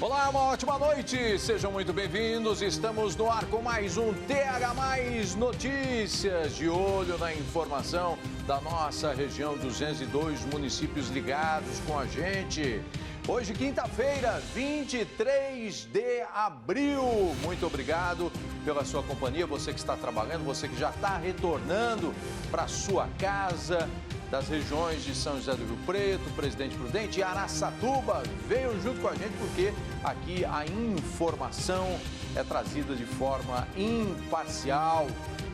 Olá, uma ótima noite, sejam muito bem-vindos. Estamos no ar com mais um TH Mais Notícias, de olho na informação da nossa região, 202 municípios ligados com a gente. Hoje, quinta-feira, 23 de abril. Muito obrigado pela sua companhia, você que está trabalhando, você que já está retornando para a sua casa, das regiões de São José do Rio Preto, Presidente Prudente e Araçatuba. Venham junto com a gente porque aqui a informação é trazida de forma imparcial,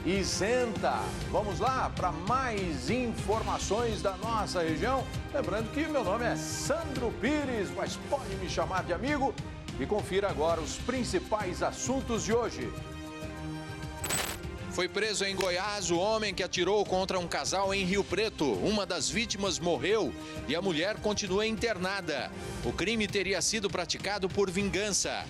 isenta. Vamos lá para mais informações da nossa região. Lembrando que meu nome é Sandro Pires, mas pode me chamar de amigo. E confira agora os principais assuntos de hoje. Foi preso em Goiás o homem que atirou contra um casal em Rio Preto. Uma das vítimas morreu e a mulher continua internada. O crime teria sido praticado por vingança.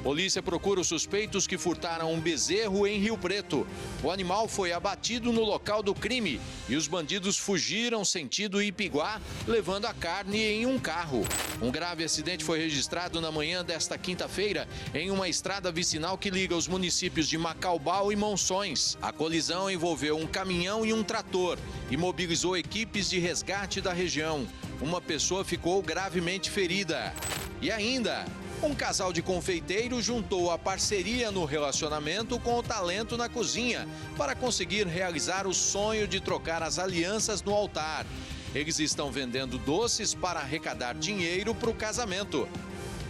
Polícia procura os suspeitos que furtaram um bezerro em Rio Preto. O animal foi abatido no local do crime e os bandidos fugiram sentido Ipiguá, levando a carne em um carro. Um grave acidente foi registrado na manhã desta quinta-feira em uma estrada vicinal que liga os municípios de Macaubal e Monções. A colisão envolveu um caminhão e um trator e mobilizou equipes de resgate da região. Uma pessoa ficou gravemente ferida. E ainda, um casal de confeiteiros juntou a parceria no relacionamento com o talento na cozinha para conseguir realizar o sonho de trocar as alianças no altar. Eles estão vendendo doces para arrecadar dinheiro para o casamento.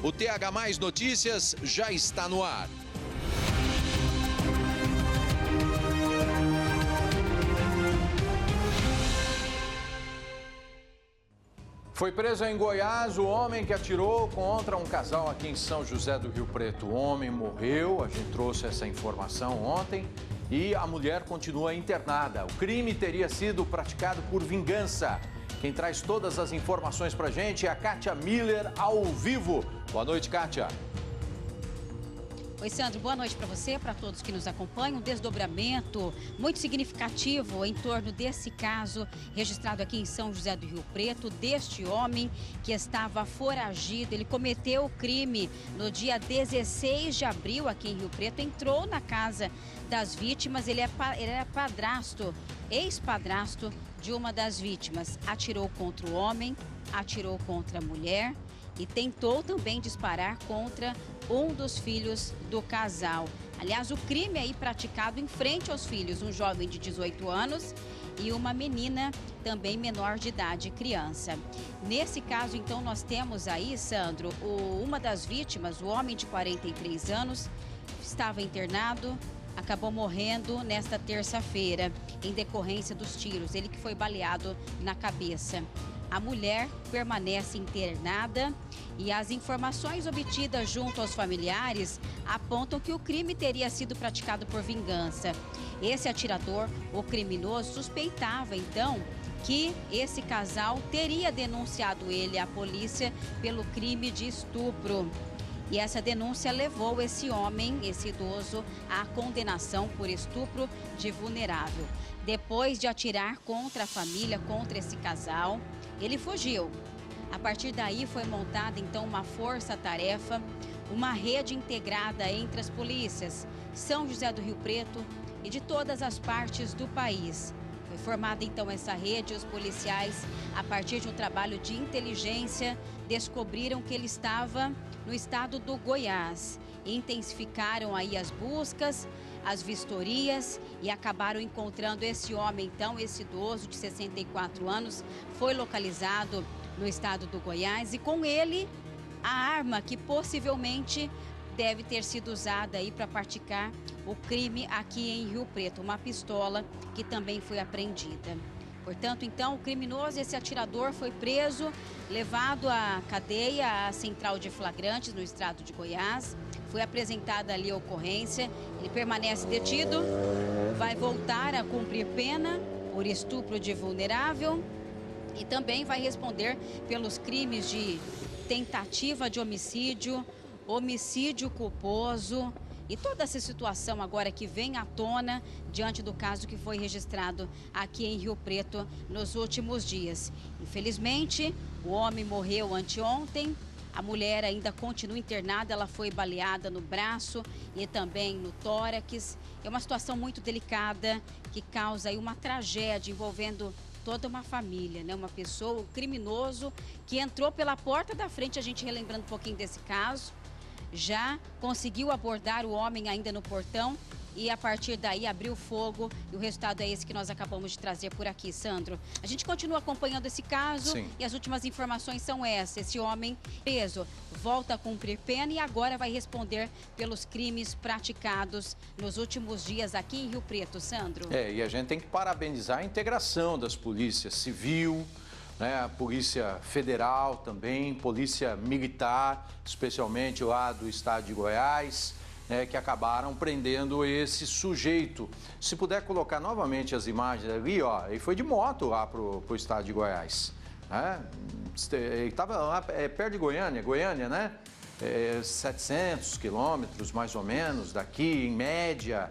O TH Mais Notícias já está no ar. Foi preso em Goiás o homem que atirou contra um casal aqui em São José do Rio Preto. O homem morreu, a gente trouxe essa informação ontem, e a mulher continua internada. O crime teria sido praticado por vingança. Quem traz todas as informações pra gente é a Kátia Miller, ao vivo. Boa noite, Kátia. Oi, Sandro, boa noite para você, para todos que nos acompanham. Um desdobramento muito significativo em torno desse caso registrado aqui em São José do Rio Preto, deste homem que estava foragido. Ele cometeu o crime no dia 16 de abril aqui em Rio Preto, entrou na casa das vítimas. Ele era padrasto, ex-padrasto de uma das vítimas. Atirou contra o homem, atirou contra a mulher e tentou também disparar contra um dos filhos do casal. Aliás, o crime aí praticado em frente aos filhos, um jovem de 18 anos e uma menina também menor de idade, criança. Nesse caso, então, nós temos aí, Sandro, uma das vítimas, o homem de 43 anos, estava internado, acabou morrendo nesta terça-feira em decorrência dos tiros, ele que foi baleado na cabeça. A mulher permanece internada e as informações obtidas junto aos familiares apontam que o crime teria sido praticado por vingança. Esse atirador, o criminoso, suspeitava então que esse casal teria denunciado ele à polícia pelo crime de estupro. E essa denúncia levou esse homem, esse idoso, à condenação por estupro de vulnerável. Depois de atirar contra a família, contra esse casal, ele fugiu. A partir daí foi montada então uma força-tarefa, uma rede integrada entre as polícias, São José do Rio Preto e de todas as partes do país. Foi formada então essa rede, os policiais, a partir de um trabalho de inteligência, descobriram que ele estava no estado do Goiás. Intensificaram aí as buscas, as vistorias e acabaram encontrando esse homem, então, esse idoso de 64 anos, foi localizado no estado do Goiás e com ele a arma que possivelmente deve ter sido usada aí para praticar o crime aqui em Rio Preto, uma pistola que também foi apreendida. Portanto, então, o criminoso, esse atirador, foi preso, levado à cadeia, à central de flagrantes no estado de Goiás. Foi apresentada ali a ocorrência, ele permanece detido, vai voltar a cumprir pena por estupro de vulnerável e também vai responder pelos crimes de tentativa de homicídio, homicídio culposo e toda essa situação agora que vem à tona diante do caso que foi registrado aqui em Rio Preto nos últimos dias. Infelizmente, o homem morreu anteontem, A mulher ainda continua internada, ela foi baleada no braço e também no tórax. É uma situação muito delicada que causa aí uma tragédia envolvendo toda uma família, né? Uma pessoa, um criminoso que entrou pela porta da frente, a gente relembrando um pouquinho desse caso, já conseguiu abordar o homem ainda no portão e a partir daí abriu fogo e o resultado é esse que nós acabamos de trazer por aqui, Sandro. A gente continua acompanhando esse caso. Sim. E as últimas informações são essas. Esse homem preso volta a cumprir pena e agora vai responder pelos crimes praticados nos últimos dias aqui em Rio Preto, Sandro. E a gente tem que parabenizar a integração das polícias civil, né, a Polícia Federal também, Polícia Militar, especialmente lá do estado de Goiás, que acabaram prendendo esse sujeito. Se puder colocar novamente as imagens ali, ó, ele foi de moto lá pro estado de Goiás, né? Ele estava lá perto de Goiânia, né? 700 quilômetros mais ou menos daqui, em média,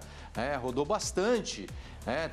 rodou bastante.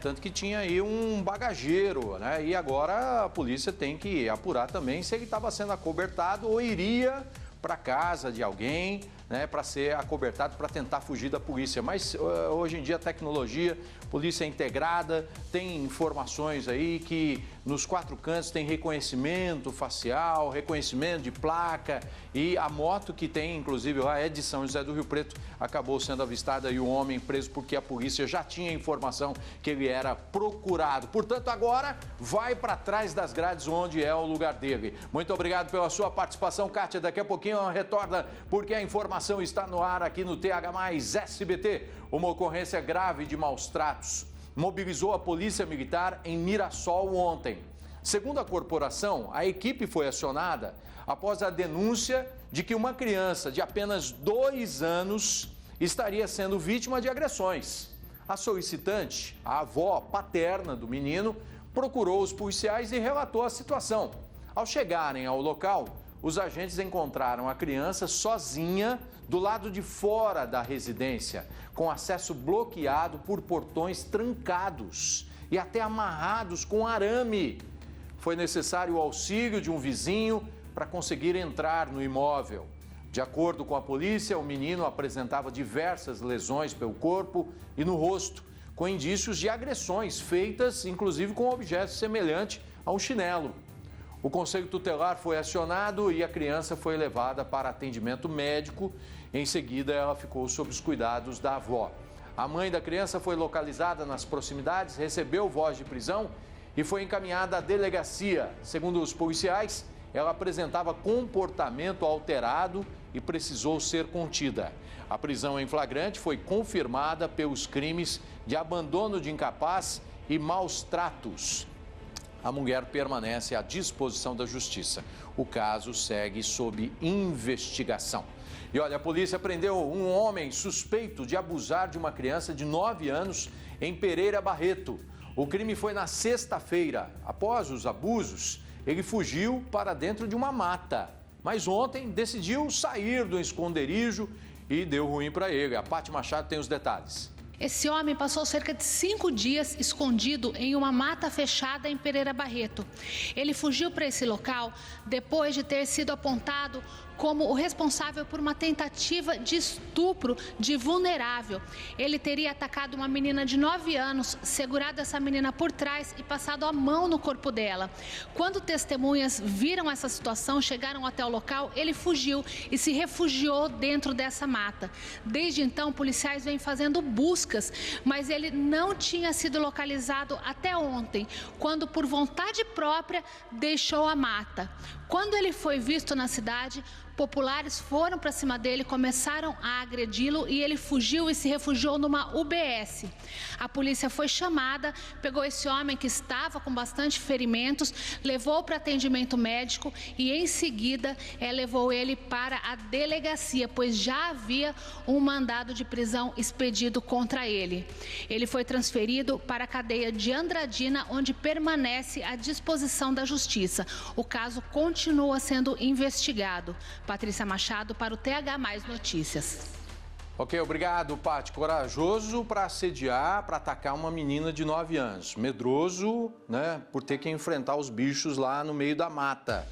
Tanto que tinha aí um bagageiro, né? E agora a polícia tem que apurar também se ele estava sendo acobertado ou iria para casa de alguém, né, para ser acobertado, para tentar fugir da polícia. Mas hoje em dia a tecnologia, polícia integrada, tem informações aí que nos 4 cantos tem reconhecimento facial, reconhecimento de placa e a moto que tem, inclusive lá é de São José do Rio Preto, acabou sendo avistada e o homem preso porque a polícia já tinha informação que ele era procurado. Portanto, agora vai para trás das grades onde é o lugar dele. Muito obrigado pela sua participação, Kátia. Daqui a pouquinho ela retorna porque a informação está no ar aqui no TH+ SBT. Uma ocorrência grave de maus tratos mobilizou a Polícia Militar em Mirassol ontem. Segundo a corporação, a equipe foi acionada após a denúncia de que uma criança de apenas 2 anos estaria sendo vítima de agressões. A solicitante, a avó paterna do menino, procurou os policiais e relatou a situação. Ao chegarem ao local, os agentes encontraram a criança sozinha do lado de fora da residência, com acesso bloqueado por portões trancados e até amarrados com arame. Foi necessário o auxílio de um vizinho para conseguir entrar no imóvel. De acordo com a polícia, o menino apresentava diversas lesões pelo corpo e no rosto, com indícios de agressões feitas, inclusive com objetos semelhantes a um chinelo. O Conselho Tutelar foi acionado e a criança foi levada para atendimento médico. Em seguida, ela ficou sob os cuidados da avó. A mãe da criança foi localizada nas proximidades, recebeu voz de prisão e foi encaminhada à delegacia. Segundo os policiais, ela apresentava comportamento alterado e precisou ser contida. A prisão em flagrante foi confirmada pelos crimes de abandono de incapaz e maus tratos. A mulher permanece à disposição da justiça. O caso segue sob investigação. E olha, a polícia prendeu um homem suspeito de abusar de uma criança de 9 anos em Pereira Barreto. O crime foi na sexta-feira. Após os abusos, ele fugiu para dentro de uma mata. Mas ontem decidiu sair do esconderijo e deu ruim para ele. A Paty Machado tem os detalhes. Esse homem passou cerca de 5 dias escondido em uma mata fechada em Pereira Barreto. Ele fugiu para esse local depois de ter sido apontado como o responsável por uma tentativa de estupro de vulnerável. Ele teria atacado uma menina de 9 anos, segurado essa menina por trás e passado a mão no corpo dela. Quando testemunhas viram essa situação, chegaram até o local, ele fugiu e se refugiou dentro dessa mata. Desde então, policiais vêm fazendo buscas, mas ele não tinha sido localizado até ontem, quando, por vontade própria, deixou a mata. Quando ele foi visto na cidade, populares foram para cima dele, começaram a agredi-lo e ele fugiu e se refugiou numa UBS. A polícia foi chamada, pegou esse homem que estava com bastante ferimentos, levou para atendimento médico e em seguida levou ele para a delegacia, pois já havia um mandado de prisão expedido contra ele. Ele foi transferido para a cadeia de Andradina, onde permanece à disposição da justiça. O caso continua sendo investigado. Patrícia Machado para o TH+ Notícias. Ok, obrigado, Paty. Corajoso para assediar, para atacar uma menina de 9 anos. Medroso, né, por ter que enfrentar os bichos lá no meio da mata.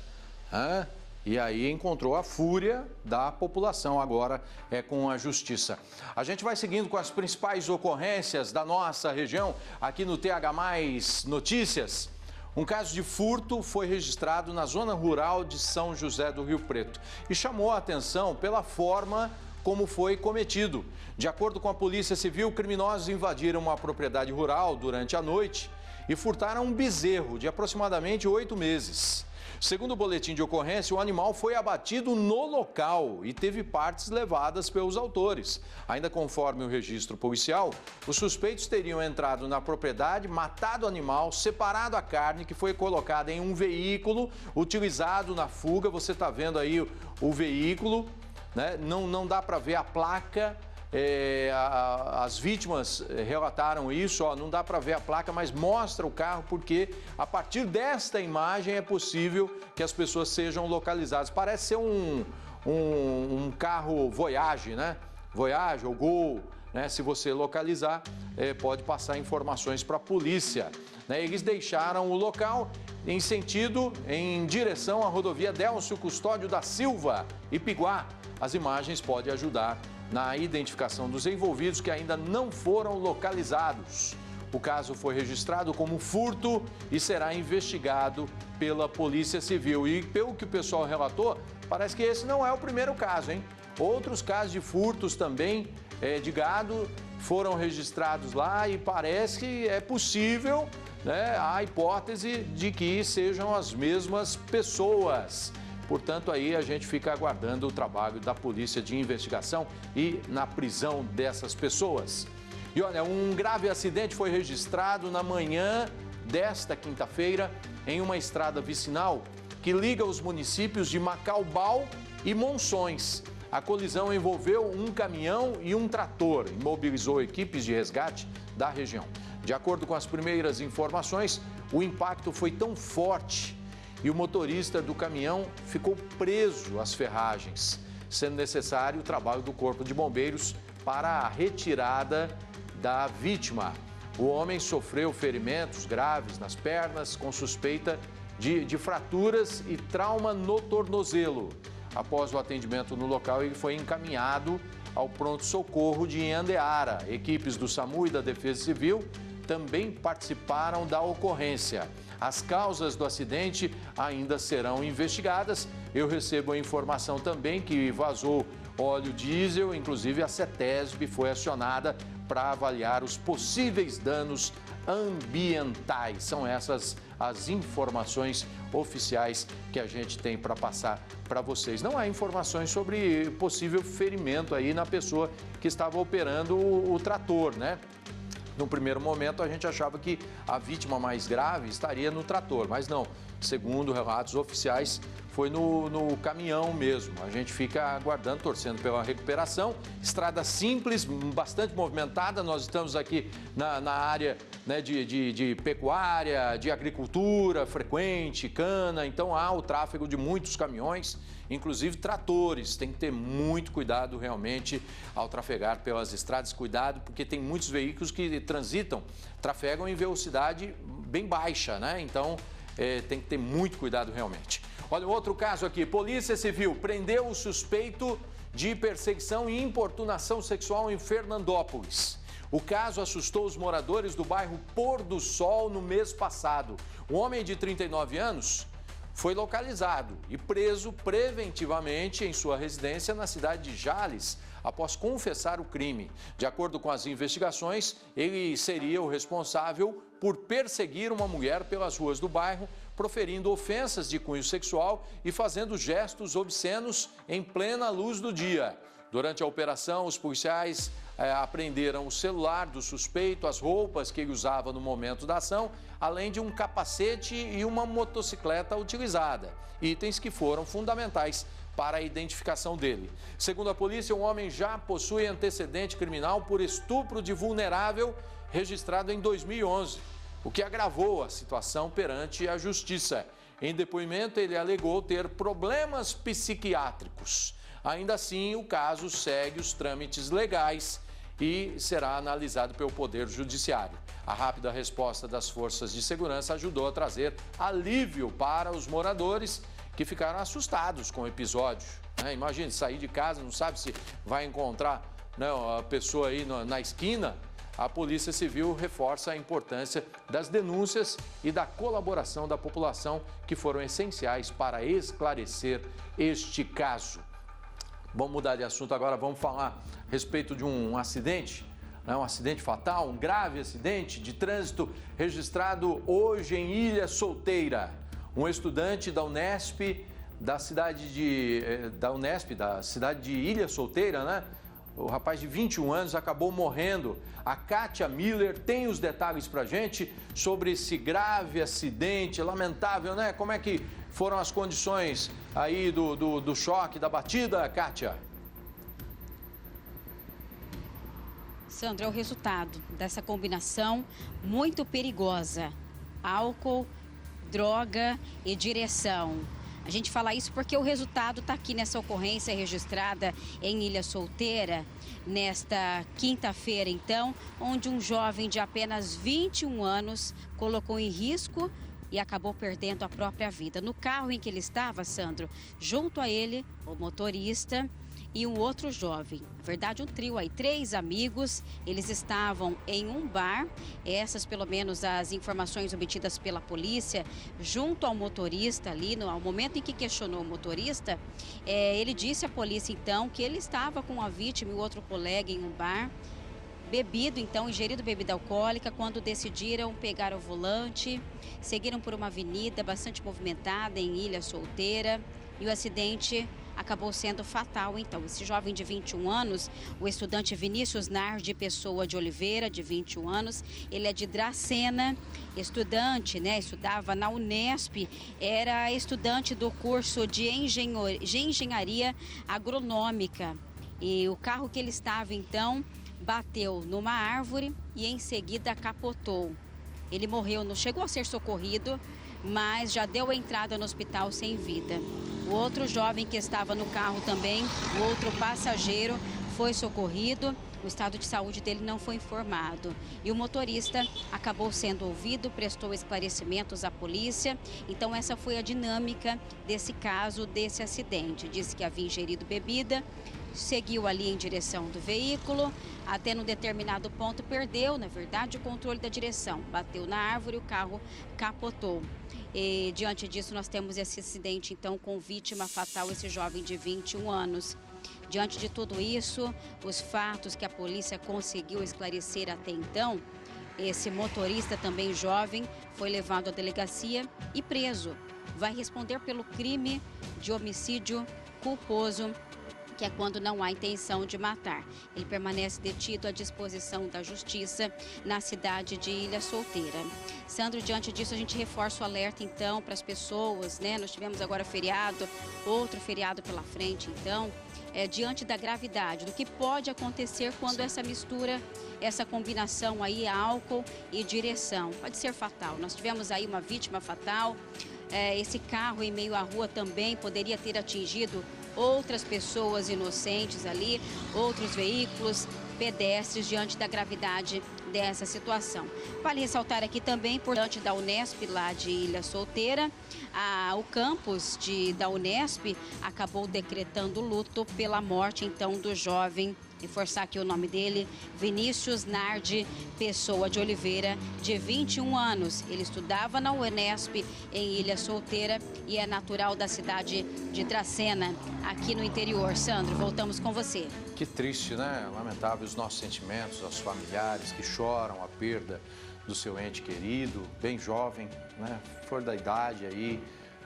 E aí encontrou a fúria da população, agora é com a justiça. A gente vai seguindo com as principais ocorrências da nossa região, aqui no TH+ Notícias. Um caso de furto foi registrado na zona rural de São José do Rio Preto e chamou a atenção pela forma como foi cometido. De acordo com a Polícia Civil, criminosos invadiram uma propriedade rural durante a noite e furtaram um bezerro de aproximadamente 8 meses. Segundo o boletim de ocorrência, o animal foi abatido no local e teve partes levadas pelos autores. Ainda conforme o registro policial, os suspeitos teriam entrado na propriedade, matado o animal, separado a carne que foi colocada em um veículo utilizado na fuga. Você está vendo aí o veículo, né? Não dá para ver a placa. As vítimas relataram isso, não dá para ver a placa, mas mostra o carro porque a partir desta imagem é possível que as pessoas sejam localizadas. Parece ser um carro Voyage, né? Voyage ou Gol, né? Se você localizar, pode passar informações para a polícia. Eles deixaram o local em direção à rodovia Délcio Custódio da Silva, Ipiguá. As imagens podem ajudar na identificação dos envolvidos que ainda não foram localizados. O caso foi registrado como furto e será investigado pela Polícia Civil. E pelo que o pessoal relatou, parece que esse não é o primeiro caso, hein? Outros casos de furtos também de gado foram registrados lá e parece que é possível, né, a hipótese de que sejam as mesmas pessoas. Portanto, aí a gente fica aguardando o trabalho da polícia de investigação e na prisão dessas pessoas. E olha, um grave acidente foi registrado na manhã desta quinta-feira em uma estrada vicinal que liga os municípios de Macaubal e Monções. A colisão envolveu um caminhão e um trator, imobilizou equipes de resgate da região. De acordo com as primeiras informações, o impacto foi tão forte e o motorista do caminhão ficou preso às ferragens, sendo necessário o trabalho do Corpo de Bombeiros para a retirada da vítima. O homem sofreu ferimentos graves nas pernas, com suspeita de fraturas e trauma no tornozelo. Após o atendimento no local, ele foi encaminhado ao pronto-socorro de Andeara. Equipes do SAMU e da Defesa Civil também participaram da ocorrência. As causas do acidente ainda serão investigadas. Eu recebo a informação também que vazou óleo diesel, inclusive a CETESB foi acionada para avaliar os possíveis danos ambientais. São essas as informações oficiais que a gente tem para passar para vocês. Não há informações sobre possível ferimento aí na pessoa que estava operando o trator, né? No primeiro momento, a gente achava que a vítima mais grave estaria no trator, mas não. Segundo relatos oficiais, foi no caminhão mesmo. A gente fica aguardando, torcendo pela recuperação. Estrada simples, bastante movimentada. Nós estamos aqui na área, né, de pecuária, de agricultura frequente, cana. Então, há o tráfego de muitos caminhões, inclusive tratores. Tem que ter muito cuidado realmente ao trafegar pelas estradas. Cuidado, porque tem muitos veículos que trafegam em velocidade bem baixa, né? Então, tem que ter muito cuidado realmente. Olha, outro caso aqui. Polícia Civil prendeu o suspeito de perseguição e importunação sexual em Fernandópolis. O caso assustou os moradores do bairro Pôr do Sol no mês passado. Um homem de 39 anos foi localizado e preso preventivamente em sua residência na cidade de Jales, após confessar o crime. De acordo com as investigações, ele seria o responsável por perseguir uma mulher pelas ruas do bairro, proferindo ofensas de cunho sexual e fazendo gestos obscenos em plena luz do dia. Durante a operação, os policiais apreenderam o celular do suspeito, as roupas que ele usava no momento da ação, além de um capacete e uma motocicleta utilizada, itens que foram fundamentais para a identificação dele. Segundo a polícia, o homem já possui antecedente criminal por estupro de vulnerável registrado em 2011, o que agravou a situação perante a justiça. Em depoimento, ele alegou ter problemas psiquiátricos. Ainda assim, o caso segue os trâmites legais e será analisado pelo Poder Judiciário. A rápida resposta das forças de segurança ajudou a trazer alívio para os moradores que ficaram assustados com o episódio. Imagine, sair de casa, não sabe se vai encontrar, né, a pessoa aí na esquina. A Polícia Civil reforça a importância das denúncias e da colaboração da população, que foram essenciais para esclarecer este caso. Vamos mudar de assunto agora, vamos falar a respeito de um acidente, né, um acidente fatal, um grave acidente de trânsito registrado hoje em Ilha Solteira. Um estudante da Unesp, da cidade de Ilha Solteira, né? O rapaz de 21 anos acabou morrendo. A Kátia Miller tem os detalhes pra gente sobre esse grave acidente, lamentável, né? Como é que foram as condições aí do choque, da batida, Kátia? Sandro, é o resultado dessa combinação muito perigosa. Álcool, droga e direção. A gente fala isso porque o resultado está aqui nessa ocorrência registrada em Ilha Solteira, nesta quinta-feira, então, onde um jovem de apenas 21 anos colocou em risco e acabou perdendo a própria vida. No carro em que ele estava, Sandro, junto a ele, o motorista e um outro jovem. Na verdade, um trio aí, 3 amigos. Eles estavam em um bar. Essas, pelo menos, as informações obtidas pela polícia, junto ao motorista ali, ao momento em que questionou o motorista, ele disse à polícia, então, que ele estava com a vítima e o outro colega em um bar, bebido, então, ingerido bebida alcoólica, quando decidiram pegar o volante, seguiram por uma avenida bastante movimentada em Ilha Solteira e o acidente acabou sendo fatal. Então, esse jovem de 21 anos, o estudante Vinícius Nardi Pessoa de Oliveira, de 21 anos, ele é de Dracena, estudante, né, estudava na Unesp, era estudante do curso de engenharia agronômica. E o carro que ele estava, então, bateu numa árvore e em seguida capotou. Ele morreu, não chegou a ser socorrido, mas já deu entrada no hospital sem vida. O outro jovem que estava no carro também, o outro passageiro, foi socorrido. O estado de saúde dele não foi informado. E o motorista acabou sendo ouvido, prestou esclarecimentos à polícia. Então, essa foi a dinâmica desse caso, desse acidente. Disse que havia ingerido bebida, seguiu ali em direção do veículo, até num determinado ponto perdeu, na verdade, o controle da direção. Bateu na árvore e o carro capotou. E diante disso nós temos esse acidente então com vítima fatal, esse jovem de 21 anos. Diante de tudo isso, os fatos que a polícia conseguiu esclarecer até então, esse motorista também jovem foi levado à delegacia e preso. Vai responder pelo crime de homicídio culposo, que é quando não há intenção de matar. Ele permanece detido à disposição da Justiça na cidade de Ilha Solteira. Sandro, diante disso, a gente reforça o alerta, então, para as pessoas, né? Nós tivemos agora feriado, outro feriado pela frente, então, diante da gravidade, do que pode acontecer quando essa mistura, essa combinação aí, álcool e direção, pode ser fatal. Nós tivemos aí uma vítima fatal, esse carro em meio à rua também poderia ter atingido outras pessoas inocentes ali, outros veículos, pedestres, diante da gravidade dessa situação. Vale ressaltar aqui também, por diante da Unesp, lá de Ilha Solteira, o campus da Unesp acabou decretando luto pela morte, então, do jovem, reforçar aqui o nome dele, Vinícius Nardi Pessoa de Oliveira, de 21 anos. Ele estudava na Unesp, em Ilha Solteira, e é natural da cidade de Dracena, aqui no interior. Sandro, voltamos com você. Que triste, né? Lamentável os nossos sentimentos, aos familiares que choram a perda do seu ente querido, bem jovem, né? For da idade aí,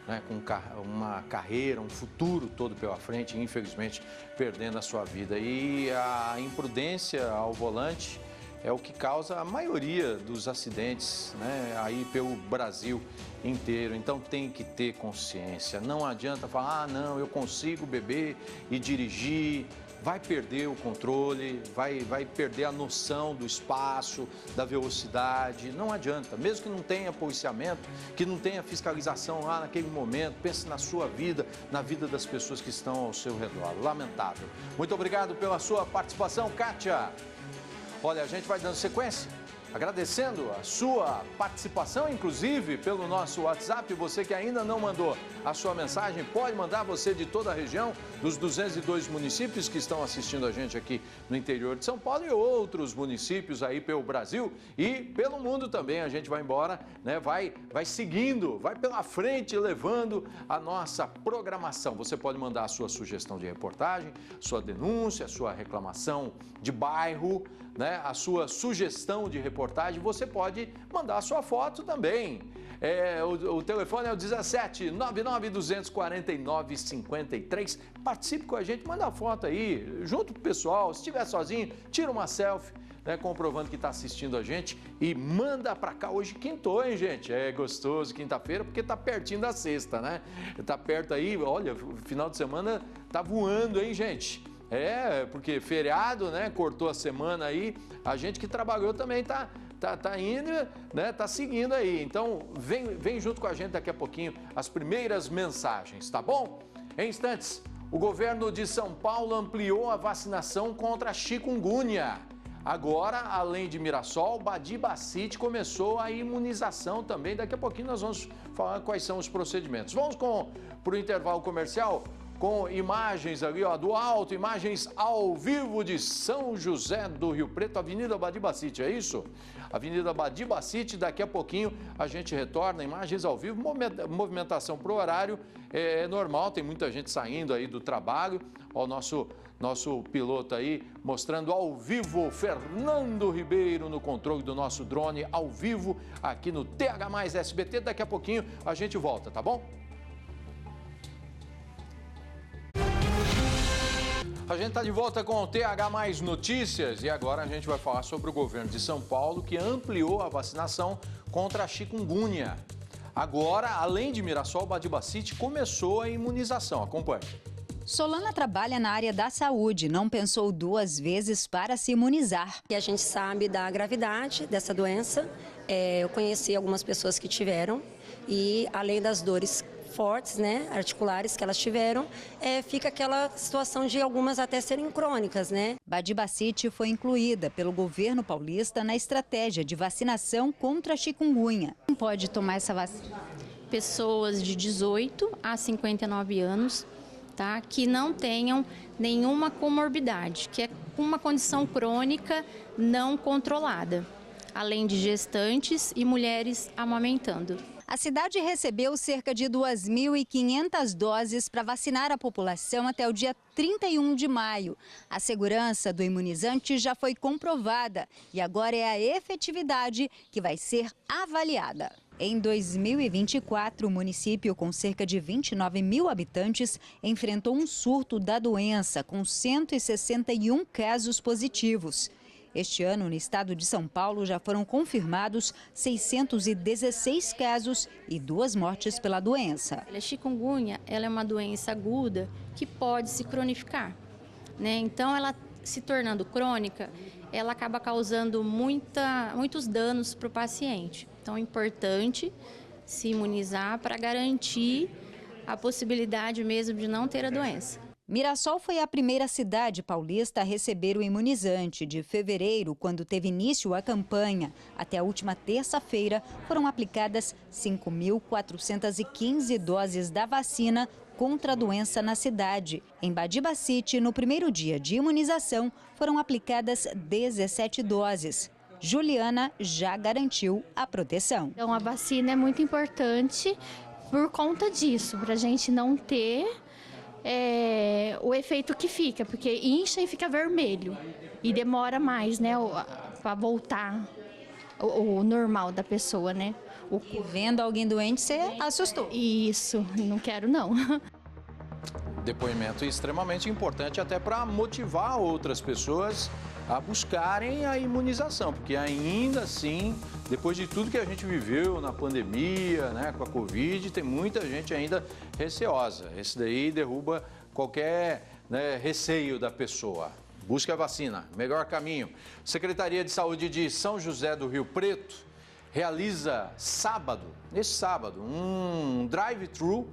né? Com uma carreira, um futuro todo pela frente, infelizmente perdendo a sua vida. E a imprudência ao volante é o que causa a maioria dos acidentes, né? Aí pelo Brasil inteiro. Então tem que ter consciência. Não adianta falar, não, eu consigo beber e dirigir. Vai perder o controle, vai perder a noção do espaço, da velocidade. Não adianta, mesmo que não tenha policiamento, que não tenha fiscalização lá naquele momento, pense na sua vida, na vida das pessoas que estão ao seu redor. Lamentável. Muito obrigado pela sua participação, Kátia. Olha, a gente vai dando sequência Agradecendo a sua participação, inclusive pelo nosso WhatsApp. Você que ainda não mandou a sua mensagem, pode mandar, você de toda a região, dos 202 municípios que estão assistindo a gente aqui no interior de São Paulo e outros municípios aí pelo Brasil e pelo mundo também. A gente vai embora, né? Vai seguindo, vai pela frente, levando a nossa programação. Você pode mandar a sua sugestão de reportagem, sua denúncia, sua reclamação de bairro, né, a sua sugestão de reportagem, você pode mandar a sua foto também. O telefone é o 17 99 249 53. Participe com a gente, manda a foto aí, junto com o pessoal. Se estiver sozinho, tira uma selfie, né, comprovando que está assistindo a gente e manda para cá. Hoje quintou, hein, gente? É gostoso, quinta-feira, porque está pertinho da sexta, né? Está perto aí, olha, o final de semana tá voando, hein, gente? Porque feriado, né? Cortou a semana aí. A gente que trabalhou também tá indo, né? Tá seguindo aí. Então, vem junto com a gente daqui a pouquinho as primeiras mensagens, tá bom? Em instantes, o governo de São Paulo ampliou a vacinação contra a chikungunya. Agora, além de Mirassol, Badibacite começou a imunização também. Daqui a pouquinho nós vamos falar quais são os procedimentos. Vamos para o intervalo comercial com imagens ali, ó, do alto, imagens ao vivo de São José do Rio Preto, Avenida Badibacite, é isso? Avenida Badibacite, daqui a pouquinho a gente retorna, imagens ao vivo, movimentação pro horário é normal, tem muita gente saindo aí do trabalho, ó, o nosso piloto aí mostrando ao vivo, Fernando Ribeiro no controle do nosso drone, ao vivo aqui no TH+ SBT, daqui a pouquinho a gente volta, tá bom? A gente está de volta com o TH+ Notícias e agora a gente vai falar sobre o governo de São Paulo que ampliou a vacinação contra a chikungunya. Agora, além de Mirassol, Badibacite começou a imunização. Acompanhe. Solana trabalha na área da saúde, não pensou duas vezes para se imunizar. E a gente sabe da gravidade dessa doença, eu conheci algumas pessoas que tiveram e além das dores fortes, né, articulares que elas tiveram, fica aquela situação de algumas até serem crônicas, né? Badibacite foi incluída pelo governo paulista na estratégia de vacinação contra a chikungunya. Quem pode tomar essa vacina? Pessoas de 18 a 59 anos, tá, que não tenham nenhuma comorbidade, que é uma condição crônica não controlada, além de gestantes e mulheres amamentando. A cidade recebeu cerca de 2.500 doses para vacinar a população até o dia 31 de maio. A segurança do imunizante já foi comprovada e agora é a efetividade que vai ser avaliada. Em 2024, o município, com cerca de 29 mil habitantes, enfrentou um surto da doença, com 161 casos positivos. Este ano, no estado de São Paulo, já foram confirmados 616 casos e 2 mortes pela doença. A chikungunya, ela é uma doença aguda que pode se cronificar, né? Então, ela se tornando crônica, ela acaba causando muitos danos para o paciente. Então, é importante se imunizar para garantir a possibilidade mesmo de não ter a doença. Mirassol foi a primeira cidade paulista a receber o imunizante. De fevereiro, quando teve início a campanha, até a última terça-feira, foram aplicadas 5.415 doses da vacina contra a doença na cidade. Em Badibacite, no primeiro dia de imunização, foram aplicadas 17 doses. Juliana já garantiu a proteção. Então, a vacina é muito importante por conta disso, para a gente não ter o efeito que fica, porque incha e fica vermelho e demora mais, né, para voltar o normal da pessoa, né? E vendo alguém doente, você assustou. Isso, não quero não. Depoimento extremamente importante até para motivar outras pessoas a buscarem a imunização, porque ainda assim, depois de tudo que a gente viveu na pandemia, né, com a Covid, tem muita gente ainda receosa. Esse daí derruba qualquer, né, receio da pessoa. Busque a vacina, melhor caminho. Secretaria de Saúde de São José do Rio Preto realiza nesse sábado, um drive-thru,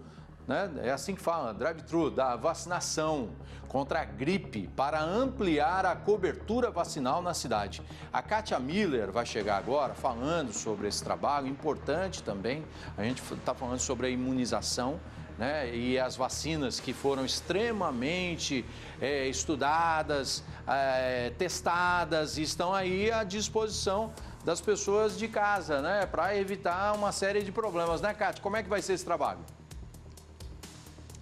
né? É assim que fala, drive-thru, da vacinação contra a gripe para ampliar a cobertura vacinal na cidade. A Kátia Miller vai chegar agora falando sobre esse trabalho importante também. A gente está falando sobre a imunização, né? E as vacinas que foram extremamente estudadas, testadas e estão aí à disposição das pessoas de casa, né? Para evitar uma série de problemas, né, Kátia? Como é que vai ser esse trabalho?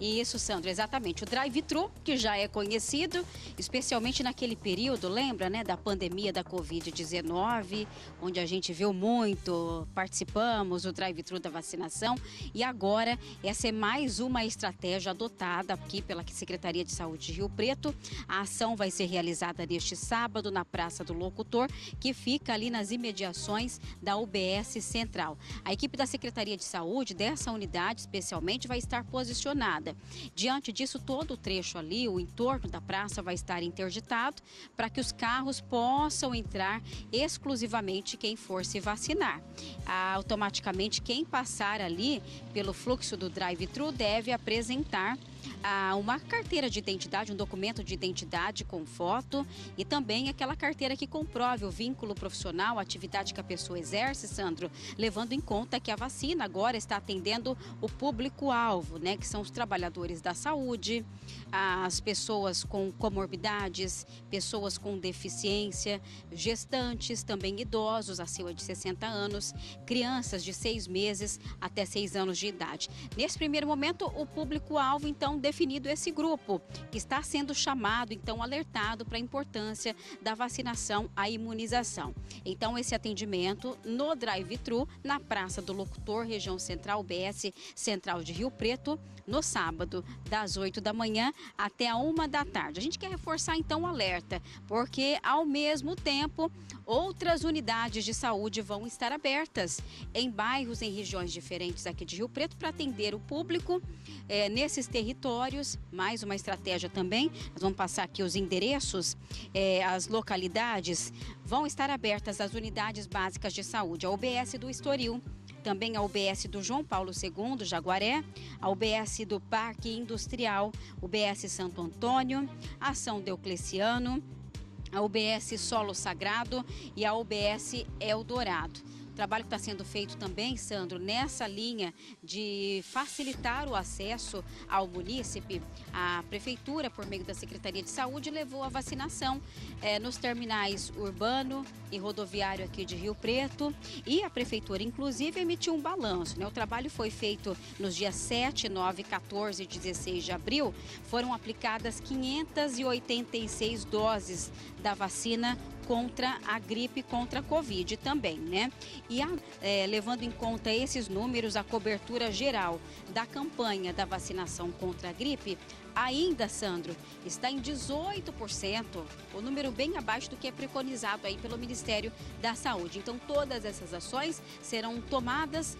Isso, Sandro, exatamente. O drive-thru, que já é conhecido, especialmente naquele período, lembra, né, da pandemia da Covid-19, onde a gente viu muito, participamos do drive-thru da vacinação. E agora, essa é mais uma estratégia adotada aqui pela Secretaria de Saúde de Rio Preto. A ação vai ser realizada neste sábado na Praça do Locutor, que fica ali nas imediações da UBS Central. A equipe da Secretaria de Saúde, dessa unidade especialmente, vai estar posicionada. Diante disso, todo o trecho ali, o entorno da praça vai estar interditado para que os carros possam entrar exclusivamente quem for se vacinar. Automaticamente, quem passar ali pelo fluxo do drive-thru deve apresentar uma carteira de identidade, um documento de identidade com foto e também aquela carteira que comprove o vínculo profissional, a atividade que a pessoa exerce, Sandro, levando em conta que a vacina agora está atendendo o público-alvo, né, que são os trabalhadores da saúde, as pessoas com comorbidades, pessoas com deficiência, gestantes, também idosos acima de 60 anos, crianças de 6 meses até 6 anos de idade. Nesse primeiro momento, o público-alvo, então, definido esse grupo, que está sendo chamado, então, alertado para a importância da vacinação, a imunização. Então, esse atendimento no drive-thru, na Praça do Locutor, região central, UBS Central de Rio Preto, no sábado, das 8 da manhã até a 1 da tarde. A gente quer reforçar, então, o alerta, porque, ao mesmo tempo, outras unidades de saúde vão estar abertas em bairros, em regiões diferentes aqui de Rio Preto, para atender o público nesses territórios. Mais uma estratégia também, nós vamos passar aqui os endereços, as localidades, vão estar abertas as unidades básicas de saúde, a UBS do Estoril, também a UBS do João Paulo II, Jaguaré, a UBS do Parque Industrial, UBS Santo Antônio, a São Diocleciano, a UBS Solo Sagrado e a UBS Eldorado. O trabalho que está sendo feito também, Sandro, nessa linha de facilitar o acesso ao munícipe, a Prefeitura, por meio da Secretaria de Saúde, levou a vacinação nos terminais urbano e rodoviário aqui de Rio Preto, e a Prefeitura, inclusive, emitiu um balanço, né? O trabalho foi feito nos dias 7, 9, 14 e 16 de abril. Foram aplicadas 586 doses da vacina contra a gripe, contra a Covid também, né? E levando em conta esses números, a cobertura geral da campanha da vacinação contra a gripe ainda, Sandro, está em 18%, o número bem abaixo do que é preconizado aí pelo Ministério da Saúde. Então, todas essas ações serão tomadas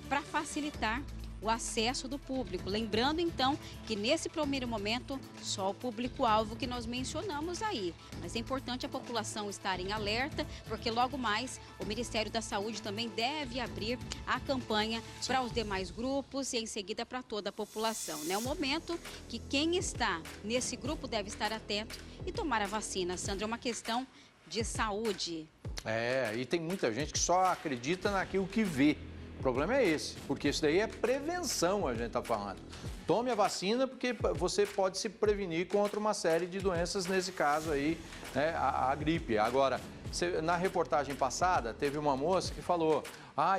para facilitar o acesso do público. Lembrando, então, que nesse primeiro momento, só o público-alvo que nós mencionamos aí. Mas é importante a população estar em alerta, porque logo mais o Ministério da Saúde também deve abrir a campanha para os demais grupos e em seguida para toda a população. É um momento que quem está nesse grupo deve estar atento e tomar a vacina. Sandra, é uma questão de saúde. E tem muita gente que só acredita naquilo que vê. O problema é esse, porque isso daí é prevenção, a gente está falando. Tome a vacina porque você pode se prevenir contra uma série de doenças, nesse caso aí, né, a gripe. Agora, na reportagem passada, teve uma moça que falou: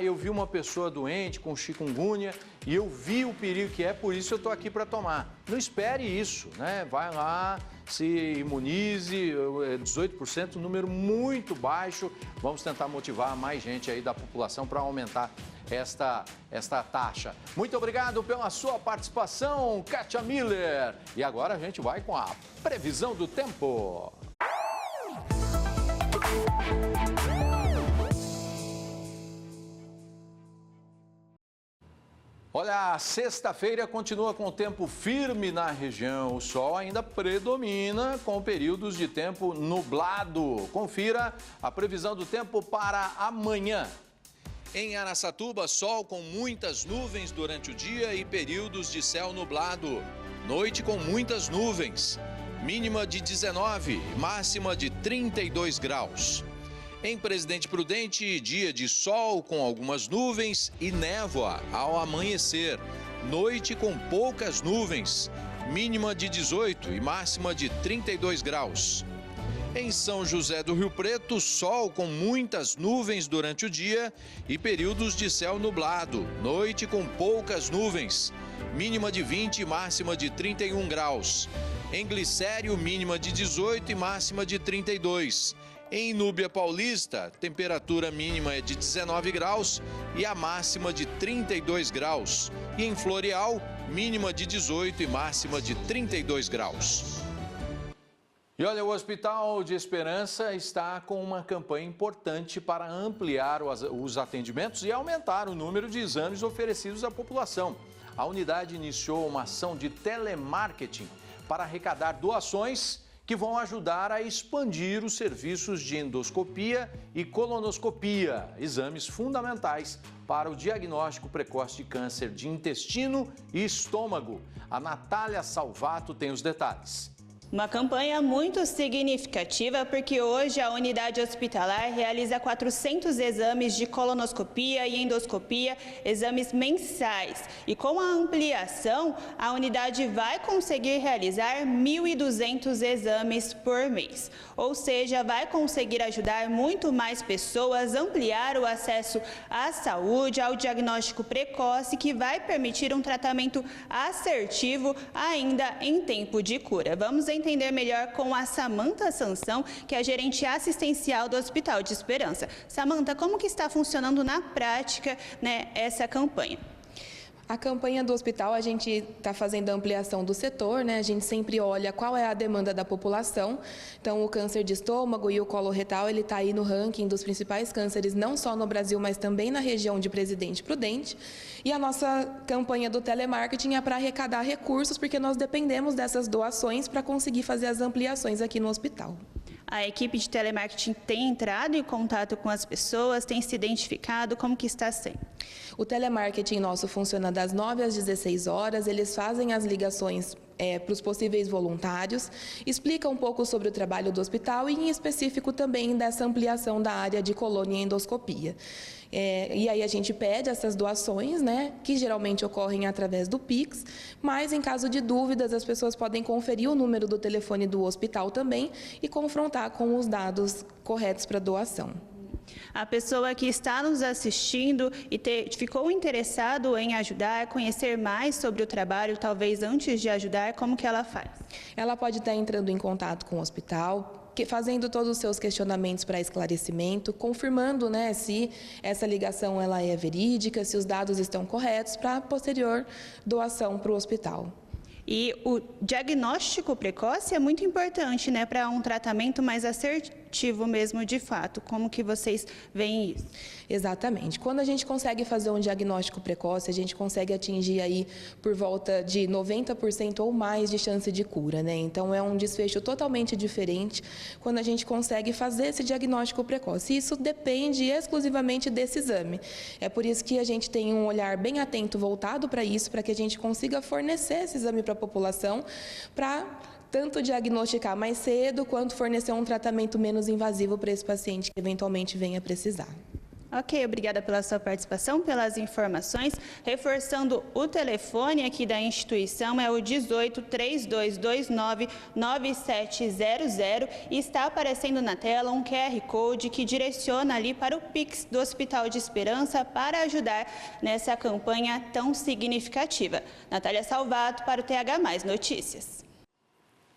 eu vi uma pessoa doente com chikungunya e eu vi o perigo que é, por isso eu estou aqui para tomar. Não espere isso, né? Vai lá, se imunize, 18%, um número muito baixo. Vamos tentar motivar mais gente aí da população para aumentar esta taxa. Muito obrigado pela sua participação, Kátia Miller. E agora a gente vai com a previsão do tempo. Olha, a sexta-feira continua com tempo firme na região. O sol ainda predomina com períodos de tempo nublado. Confira a previsão do tempo para amanhã. Em Araçatuba, sol com muitas nuvens durante o dia e períodos de céu nublado. Noite com muitas nuvens. Mínima de 19, máxima de 32 graus. Em Presidente Prudente, dia de sol com algumas nuvens e névoa ao amanhecer. Noite com poucas nuvens. Mínima de 18 e máxima de 32 graus. Em São José do Rio Preto, sol com muitas nuvens durante o dia e períodos de céu nublado. Noite com poucas nuvens. Mínima de 20 e máxima de 31 graus. Em Glicério, mínima de 18 e máxima de 32. Em Núbia Paulista, temperatura mínima é de 19 graus e a máxima de 32 graus. E em Floreal, mínima de 18 e máxima de 32 graus. E olha, o Hospital de Esperança está com uma campanha importante para ampliar os atendimentos e aumentar o número de exames oferecidos à população. A unidade iniciou uma ação de telemarketing para arrecadar doações que vão ajudar a expandir os serviços de endoscopia e colonoscopia, exames fundamentais para o diagnóstico precoce de câncer de intestino e estômago. A Natália Salvato tem os detalhes. Uma campanha muito significativa porque hoje a unidade hospitalar realiza 400 exames de colonoscopia e endoscopia, exames mensais. E com a ampliação, a unidade vai conseguir realizar 1.200 exames por mês. Ou seja, vai conseguir ajudar muito mais pessoas, ampliar o acesso à saúde, ao diagnóstico precoce, que vai permitir um tratamento assertivo ainda em tempo de cura. Vamos entender melhor com a Samanta Sansão, que é a gerente assistencial do Hospital de Esperança. Samanta, como que está funcionando na prática, né, essa campanha? A campanha do hospital, a gente está fazendo a ampliação do setor, né? A gente sempre olha qual é a demanda da população. Então, o câncer de estômago e o coloretal, ele está aí no ranking dos principais cânceres, não só no Brasil, mas também na região de Presidente Prudente. E a nossa campanha do telemarketing é para arrecadar recursos, porque nós dependemos dessas doações para conseguir fazer as ampliações aqui no hospital. A equipe de telemarketing tem entrado em contato com as pessoas, tem se identificado, como que está sendo? O telemarketing nosso funciona das 9 às 16 horas, eles fazem as ligações para os possíveis voluntários, explica um pouco sobre o trabalho do hospital e, em específico, também dessa ampliação da área de colônia e endoscopia. E aí a gente pede essas doações, né, que geralmente ocorrem através do Pix, mas em caso de dúvidas as pessoas podem conferir o número do telefone do hospital também e confrontar com os dados corretos para doação. A pessoa que está nos assistindo e ficou interessado em ajudar, conhecer mais sobre o trabalho, talvez antes de ajudar, como que ela faz? Ela pode estar entrando em contato com o hospital, fazendo todos os seus questionamentos para esclarecimento, confirmando, né, se essa ligação ela é verídica, se os dados estão corretos, para posterior doação para o hospital. E o diagnóstico precoce é muito importante, né, para um tratamento mais assertivo mesmo, de fato. Como que vocês veem isso? Exatamente. Quando a gente consegue fazer um diagnóstico precoce, a gente consegue atingir aí por volta de 90% ou mais de chance de cura, né? Então, é um desfecho totalmente diferente quando a gente consegue fazer esse diagnóstico precoce. Isso depende exclusivamente desse exame. É por isso que a gente tem um olhar bem atento voltado para isso, para que a gente consiga fornecer esse exame para a população, para tanto diagnosticar mais cedo, quanto fornecer um tratamento menos invasivo para esse paciente que eventualmente venha precisar. Ok, obrigada pela sua participação, pelas informações. Reforçando o telefone aqui da instituição, é o 18-3229-9700 e está aparecendo na tela um QR Code que direciona ali para o Pix do Hospital de Esperança para ajudar nessa campanha tão significativa. Natália Salvato para o TH+ Notícias.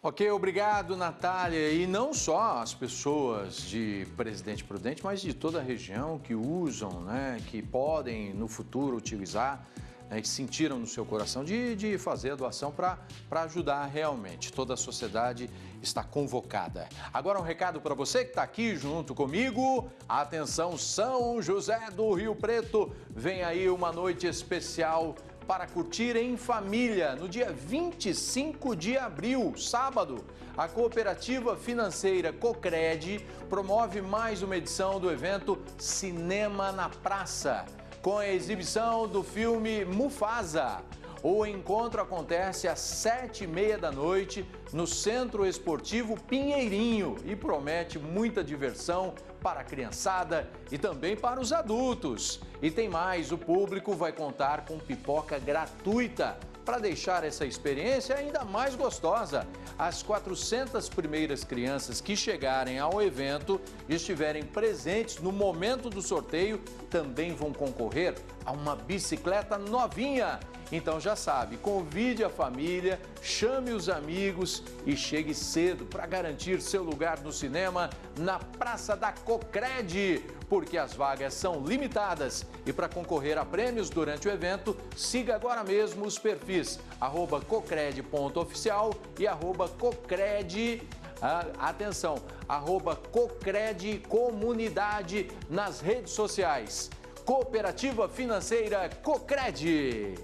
Ok, obrigado, Natália. E não só as pessoas de Presidente Prudente, mas de toda a região que usam, né, que podem no futuro utilizar, né, que sentiram no seu coração de fazer a doação para ajudar realmente. Toda a sociedade está convocada. Agora um recado para você que está aqui junto comigo. Atenção, São José do Rio Preto. Vem aí uma noite especial para curtir em família no dia 25 de abril, sábado. A cooperativa financeira Cocred promove mais uma edição do evento Cinema na Praça, com a exibição do filme Mufasa. O encontro acontece às 7h30 da noite no Centro Esportivo Pinheirinho e promete muita diversão para a criançada e também para os adultos. E tem mais, o público vai contar com pipoca gratuita para deixar essa experiência ainda mais gostosa. As 400 primeiras crianças que chegarem ao evento e estiverem presentes no momento do sorteio também vão concorrer a uma bicicleta novinha. Então já sabe, convide a família, chame os amigos e chegue cedo para garantir seu lugar no cinema na Praça da Cocred, porque as vagas são limitadas. E para concorrer a prêmios durante o evento, siga agora mesmo os perfis @cocred.oficial e @cocred, atenção, @cocred comunidade nas redes sociais. Cooperativa Financeira Cocred.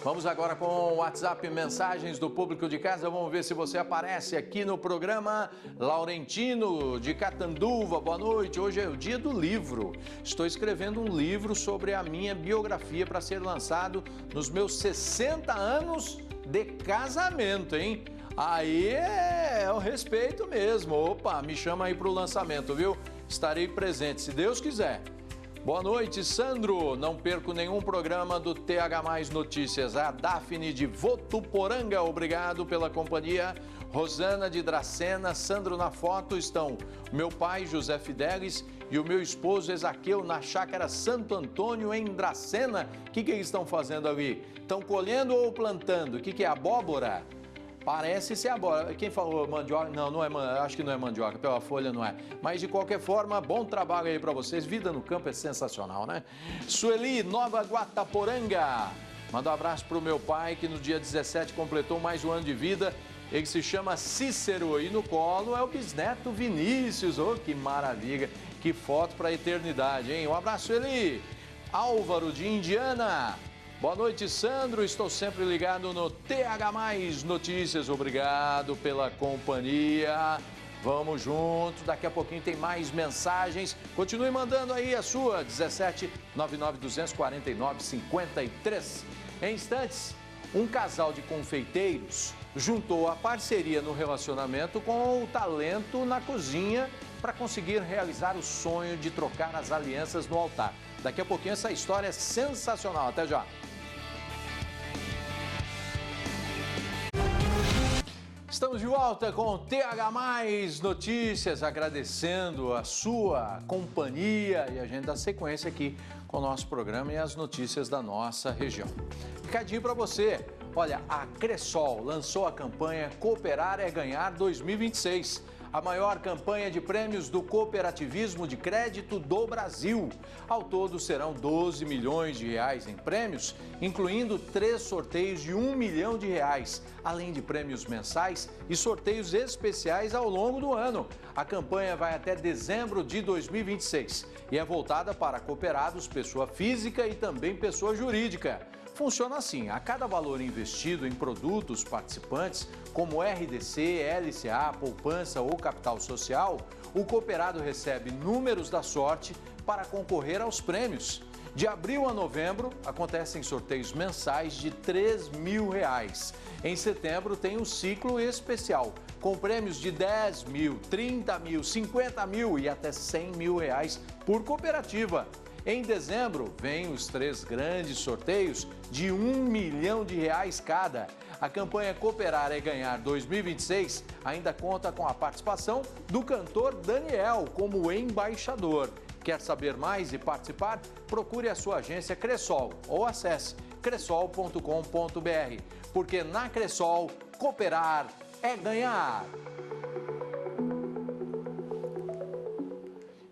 Vamos agora com o WhatsApp, mensagens do público de casa. Vamos ver se você aparece aqui no programa. Laurentino, de Catanduva, boa noite. Hoje é o dia do livro. Estou escrevendo um livro sobre a minha biografia para ser lançado nos meus 60 anos de casamento, hein? Aí é o respeito mesmo. Opa, me chama aí para o lançamento, viu? Estarei presente, se Deus quiser. Boa noite, Sandro. Não perco nenhum programa do TH+ Notícias. A Daphne de Votuporanga, obrigado pela companhia. Rosana de Dracena, Sandro na foto estão meu pai, José Fidelis, e o meu esposo, Ezaqueu, na chácara Santo Antônio, em Dracena. O que eles estão fazendo ali? Estão colhendo ou plantando? O que é abóbora? Parece ser abóbora. Quem falou mandioca? Não, não é, acho que não é mandioca, pela folha não é. Mas de qualquer forma, bom trabalho aí para vocês. Vida no campo é sensacional, né? Sueli, Nova Guataporanga. Manda um abraço para o meu pai, que no dia 17 completou mais um ano de vida. Ele se chama Cícero e no colo é o bisneto Vinícius. Oh, que maravilha, que foto para a eternidade, hein? Um abraço, Sueli. Álvaro de Indiana. Boa noite, Sandro. Estou sempre ligado no TH+ Notícias. Obrigado pela companhia. Vamos junto. Daqui a pouquinho tem mais mensagens. Continue mandando aí a sua. 17 99 249 53. Em instantes, um casal de confeiteiros juntou a parceria no relacionamento com o talento na cozinha para conseguir realizar o sonho de trocar as alianças no altar. Daqui a pouquinho essa história é sensacional. Até já. Estamos de volta com o TH+ Notícias, agradecendo a sua companhia e a gente dá sequência aqui com o nosso programa e as notícias da nossa região. Recadinho para você, olha, a Cressol lançou a campanha Cooperar é Ganhar 2026. A maior campanha de prêmios do cooperativismo de crédito do Brasil. Ao todo, serão 12 milhões de reais em prêmios, incluindo 3 sorteios de R$1 milhão, além de prêmios mensais e sorteios especiais ao longo do ano. A campanha vai até dezembro de 2026 e é voltada para cooperados, pessoa física e também pessoa jurídica. Funciona assim, a cada valor investido em produtos participantes, como RDC, LCA, poupança ou capital social, o cooperado recebe números da sorte para concorrer aos prêmios. De abril a novembro, acontecem sorteios mensais de R$3 mil. Em setembro, tem um ciclo especial, com prêmios de R$10 mil, R$30 mil, R$50 mil e até R$100 mil por cooperativa. Em dezembro, vêm os 3 grandes sorteios de R$1 milhão cada. A campanha Cooperar é Ganhar 2026 ainda conta com a participação do cantor Daniel como embaixador. Quer saber mais e participar? Procure a sua agência Cressol ou acesse cressol.com.br, porque na Cressol, cooperar é ganhar.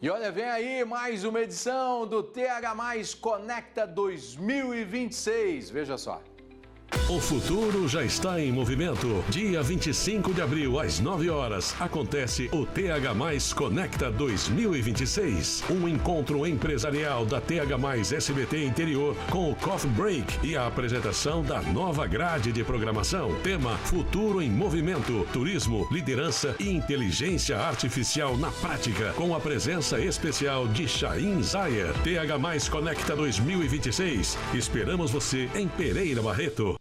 E olha, vem aí mais uma edição do TH+ Conecta 2026. Veja só. O futuro já está em movimento. Dia 25 de abril, às 9 horas, acontece o TH+ Conecta 2026. Um encontro empresarial da TH+ SBT Interior com o Coffee Break e a apresentação da nova grade de programação. Tema: Futuro em Movimento, Turismo, Liderança e Inteligência Artificial na Prática, com a presença especial de Chaim Zaya. TH+ Conecta 2026. Esperamos você em Pereira Barreto.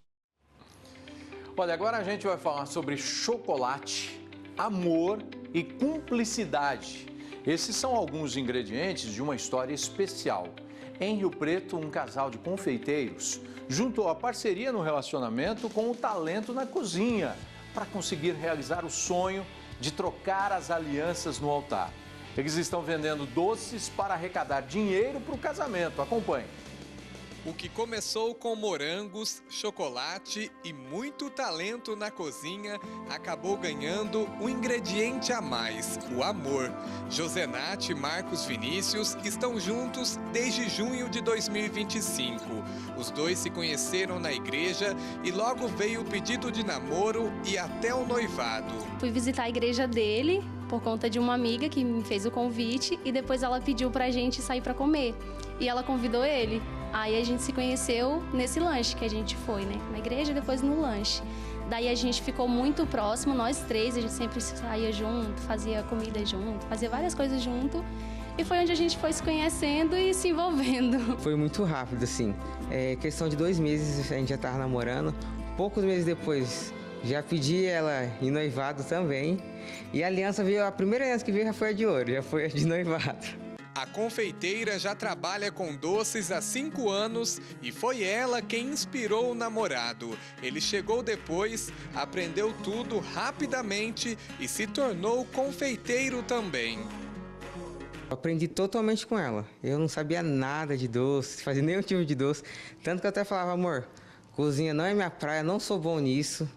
Olha, agora a gente vai falar sobre chocolate, amor e cumplicidade. Esses são alguns ingredientes de uma história especial. Em Rio Preto, um casal de confeiteiros juntou a parceria no relacionamento com o talento na cozinha para conseguir realizar o sonho de trocar as alianças no altar. Eles estão vendendo doces para arrecadar dinheiro para o casamento. Acompanhe. O que começou com morangos, chocolate e muito talento na cozinha acabou ganhando um ingrediente a mais, o amor. Josenate e Marcos Vinícius estão juntos desde junho de 2025. Os dois se conheceram na igreja e logo veio o pedido de namoro e até o noivado. Fui visitar a igreja dele por conta de uma amiga que me fez o convite e depois ela pediu pra gente sair pra comer. E ela convidou ele. Aí a gente se conheceu nesse lanche que a gente foi, né? Na igreja e depois no lanche. Daí a gente ficou muito próximo, nós três, a gente sempre saía junto, fazia comida junto, fazia várias coisas junto. E foi onde a gente foi se conhecendo e se envolvendo. Foi muito rápido, assim. Questão de 2 meses a gente já estava namorando. Poucos meses depois já pedi ela em noivado também. E a aliança veio, a primeira aliança que veio já foi a de ouro, já foi a de noivado. A confeiteira já trabalha com doces há 5 anos e foi ela quem inspirou o namorado. Ele chegou depois, aprendeu tudo rapidamente e se tornou confeiteiro também. Aprendi totalmente com ela. Eu não sabia nada de doce, fazia nenhum tipo de doce. Tanto que eu até falava, amor, cozinha não é minha praia, não sou bom nisso.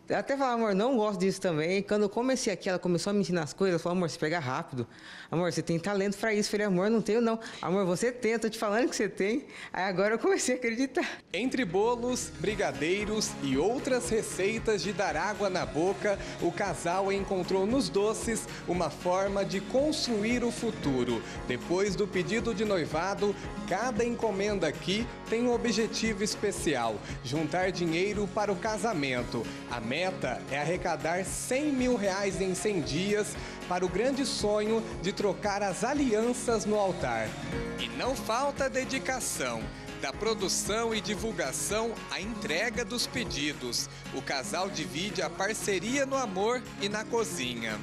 Eu até falava, amor, não gosto disso também. E quando eu comecei aqui, ela começou a me ensinar as coisas. Eu falei, amor, você pega rápido. Amor, você tem talento pra isso. Eu falei, amor, não tenho não. Amor, você tem, eu tô te falando que você tem. Aí agora eu comecei a acreditar. Entre bolos, brigadeiros e outras receitas de dar água na boca, o casal encontrou nos doces uma forma de construir o futuro. Depois do pedido de noivado, cada encomenda aqui tem um objetivo especial: juntar dinheiro para o casamento. A meta é arrecadar R$100 mil em 100 dias para o grande sonho de trocar as alianças no altar. E não falta dedicação. Da produção e divulgação à entrega dos pedidos, o casal divide a parceria no amor e na cozinha.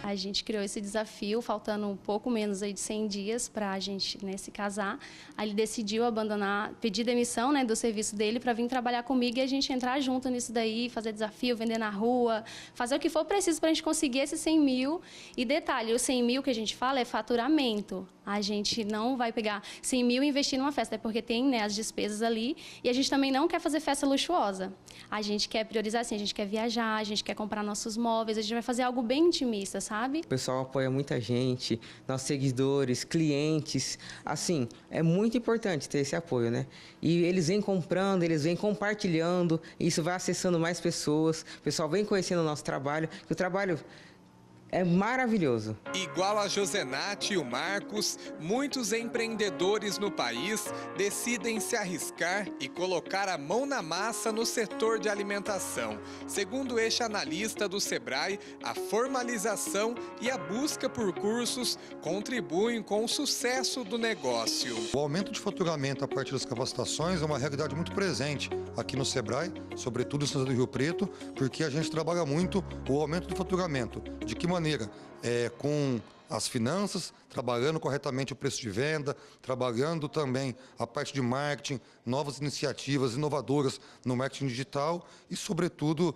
A gente criou esse desafio, faltando um pouco menos aí de 100 dias para a gente, né, se casar. Aí ele decidiu abandonar, pedir demissão, né, do serviço dele para vir trabalhar comigo e a gente entrar junto nisso daí, fazer desafio, vender na rua, fazer o que for preciso para a gente conseguir esses 100 mil. E detalhe, os 100 mil que a gente fala é faturamento. A gente não vai pegar 100 mil e investir numa festa, porque tem, né, as despesas ali. E a gente também não quer fazer festa luxuosa. A gente quer priorizar assim, a gente quer viajar, a gente quer comprar nossos móveis, a gente vai fazer algo bem intimista, sabe? O pessoal apoia muita gente, nossos seguidores, clientes. Assim, é muito importante ter esse apoio, né? E eles vêm comprando, eles vêm compartilhando, isso vai acessando mais pessoas, o pessoal vem conhecendo o nosso trabalho, que o trabalho é maravilhoso. Igual a Josenate e o Marcos, muitos empreendedores no país decidem se arriscar e colocar a mão na massa no setor de alimentação. Segundo este analista do Sebrae, a formalização e a busca por cursos contribuem com o sucesso do negócio. O aumento de faturamento a partir das capacitações é uma realidade muito presente aqui no Sebrae, sobretudo no estado do Rio Preto, porque a gente trabalha muito o aumento do faturamento. De que maneira? Com as finanças, trabalhando corretamente o preço de venda, trabalhando também a parte de marketing, novas iniciativas inovadoras no marketing digital e, sobretudo,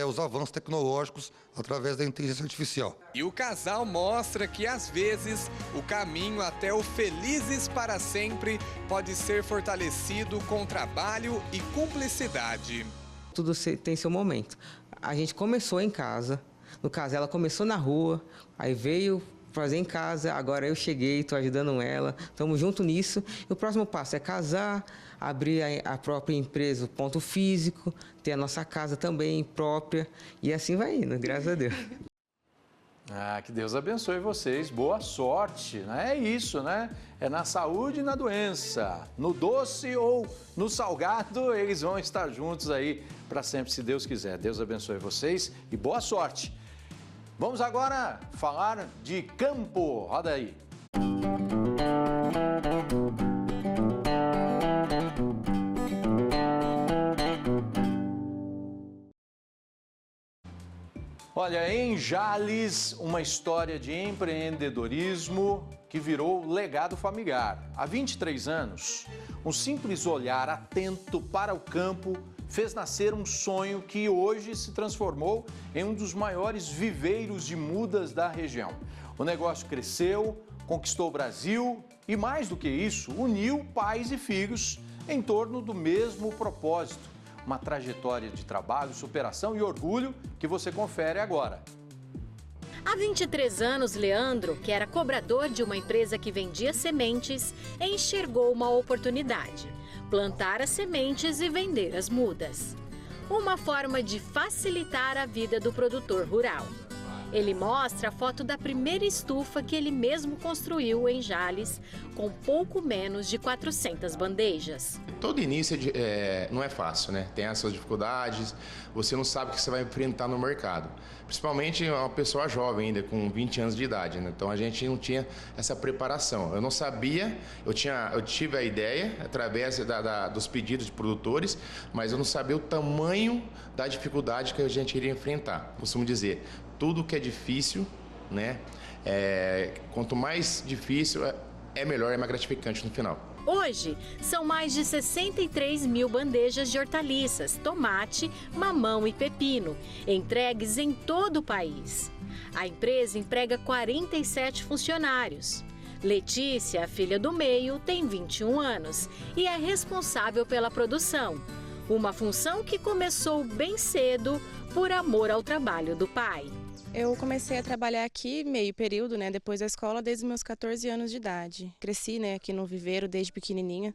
os avanços tecnológicos através da inteligência artificial. E o casal mostra que, às vezes, o caminho até o felizes para sempre pode ser fortalecido com trabalho e cumplicidade. Tudo tem seu momento. A gente começou em casa. No caso, ela começou na rua, aí veio fazer em casa, agora eu cheguei, estou ajudando ela, estamos juntos nisso. E o próximo passo é casar, abrir a própria empresa, o ponto físico, ter a nossa casa também própria e assim vai indo, graças a Deus. Ah, que Deus abençoe vocês, boa sorte, né? É isso, né? É na saúde e na doença, no doce ou no salgado, eles vão estar juntos aí para sempre, se Deus quiser. Deus abençoe vocês e boa sorte. Vamos agora falar de campo, roda aí. Olha, em Jales, uma história de empreendedorismo que virou legado familiar. Há 23 anos, um simples olhar atento para o campo fez nascer um sonho que hoje se transformou em um dos maiores viveiros de mudas da região. O negócio cresceu, conquistou o Brasil e, mais do que isso, uniu pais e filhos em torno do mesmo propósito. Uma trajetória de trabalho, superação e orgulho que você confere agora. Há 23 anos, Leandro, que era cobrador de uma empresa que vendia sementes, enxergou uma oportunidade: plantar as sementes e vender as mudas. Uma forma de facilitar a vida do produtor rural. Ele mostra a foto da primeira estufa que ele mesmo construiu em Jales, com pouco menos de 400 bandejas. Todo início não é fácil, né? Tem as suas dificuldades, você não sabe o que você vai enfrentar no mercado. Principalmente uma pessoa jovem ainda, com 20 anos de idade, né? Então a gente não tinha essa preparação. Eu não sabia, eu tive a ideia através dos pedidos de produtores, mas eu não sabia o tamanho da dificuldade que a gente iria enfrentar. Costumo dizer, tudo que é difícil, né? Quanto mais difícil, é melhor, é mais gratificante no final. Hoje, são mais de 63 mil bandejas de hortaliças, tomate, mamão e pepino, entregues em todo o país. A empresa emprega 47 funcionários. Letícia, a filha do meio, tem 21 anos e é responsável pela produção. Uma função que começou bem cedo por amor ao trabalho do pai. Eu comecei a trabalhar aqui meio período, né, depois da escola, desde meus 14 anos de idade. Cresci, né, aqui no viveiro desde pequenininha,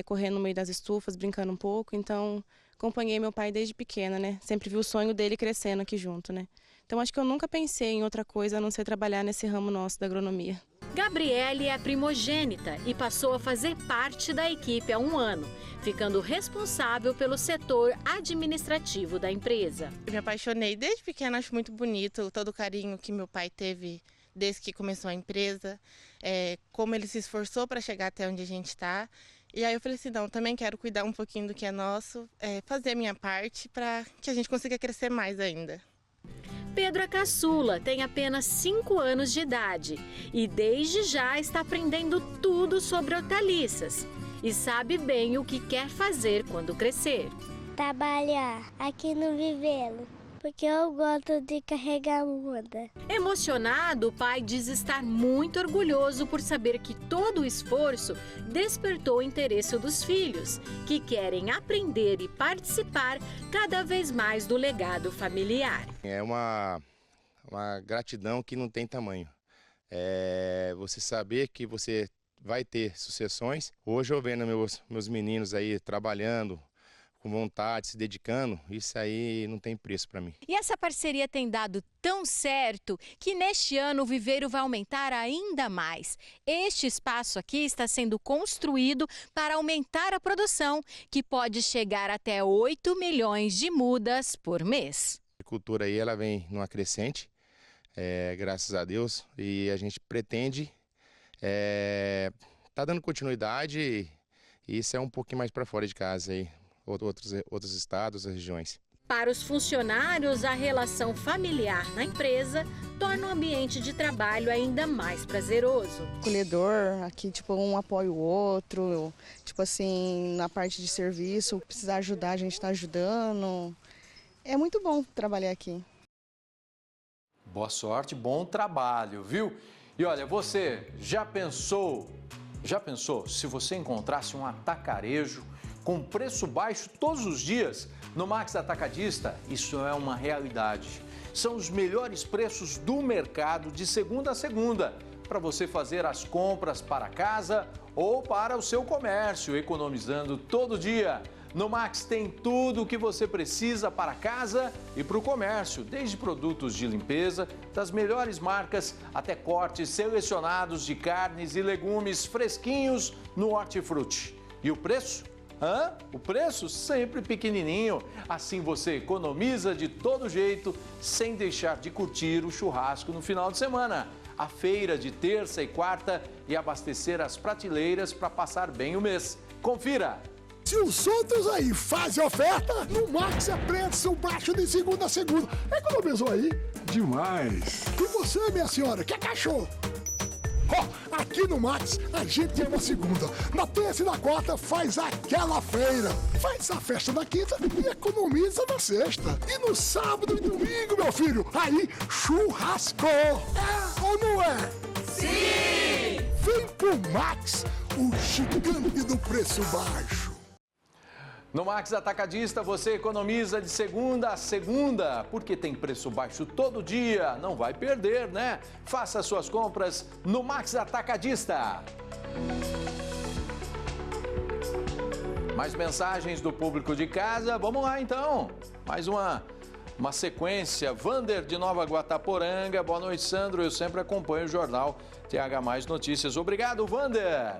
correndo no meio das estufas, brincando um pouco. Então, acompanhei meu pai desde pequena, né? Sempre vi o sonho dele crescendo aqui junto, né? Então, acho que eu nunca pensei em outra coisa a não ser trabalhar nesse ramo nosso da agronomia. Gabriele é a primogênita e passou a fazer parte da equipe há 1 ano, ficando responsável pelo setor administrativo da empresa. Eu me apaixonei desde pequena, acho muito bonito todo o carinho que meu pai teve desde que começou a empresa, como ele se esforçou para chegar até onde a gente está. E aí eu falei assim, não, também quero cuidar um pouquinho do que é nosso, fazer a minha parte para que a gente consiga crescer mais ainda. Pedro é caçula, tem apenas 5 anos de idade e desde já está aprendendo tudo sobre hortaliças e sabe bem o que quer fazer quando crescer. Trabalhar aqui no viveiro, porque eu gosto de carregar muda. Emocionado, o pai diz estar muito orgulhoso por saber que todo o esforço despertou o interesse dos filhos, que querem aprender e participar cada vez mais do legado familiar. É uma gratidão que não tem tamanho. Você saber que você vai ter sucessões. Hoje eu vendo meus meninos aí trabalhando, com vontade, se dedicando, isso aí não tem preço para mim. E essa parceria tem dado tão certo que neste ano o viveiro vai aumentar ainda mais. Este espaço aqui está sendo construído para aumentar a produção, que pode chegar até 8 milhões de mudas por mês. A agricultura aí, ela vem numa crescente, graças a Deus, e a gente pretende tá dando continuidade e isso é um pouquinho mais para fora de casa aí. Outros estados, regiões. Para os funcionários, a relação familiar na empresa torna o ambiente de trabalho ainda mais prazeroso. Acolhedor, aqui tipo um apoia o outro, tipo assim, na parte de serviço, precisar ajudar, a gente está ajudando. É muito bom trabalhar aqui. Boa sorte, bom trabalho, viu? E olha, você já pensou se você encontrasse um atacarejo com preço baixo todos os dias no Max Atacadista? Isso é uma realidade. São os melhores preços do mercado de segunda a segunda. para você fazer as compras para casa ou para o seu comércio, economizando todo dia. No Max tem tudo o que você precisa para casa e para o comércio, desde produtos de limpeza, das melhores marcas, até cortes selecionados de carnes e legumes fresquinhos no hortifruti. E o preço? O preço sempre pequenininho, assim você economiza de todo jeito, sem deixar de curtir o churrasco no final de semana. A feira de terça e quarta e abastecer as prateleiras para passar bem o mês. Confira! Se os outros aí fazem oferta, no Max é preço baixo de segunda a segunda. Economizou aí? Demais! E você, minha senhora, que cachorro? Aqui no Max, a gente ama segunda. Na terça e na quarta, faz aquela feira. Faz a festa na quinta e economiza na sexta. E no sábado e domingo, meu filho, aí churrasco. É ou não é? Sim! Vem pro Max, o gigante do preço baixo. No Max Atacadista você economiza de segunda a segunda, porque tem preço baixo todo dia, não vai perder, né? Faça suas compras no Max Atacadista. Mais mensagens do público de casa, vamos lá então. Mais uma sequência. Vander de Nova Guataporanga, boa noite, Sandro, eu sempre acompanho o jornal TH Mais Notícias. Obrigado, Vander.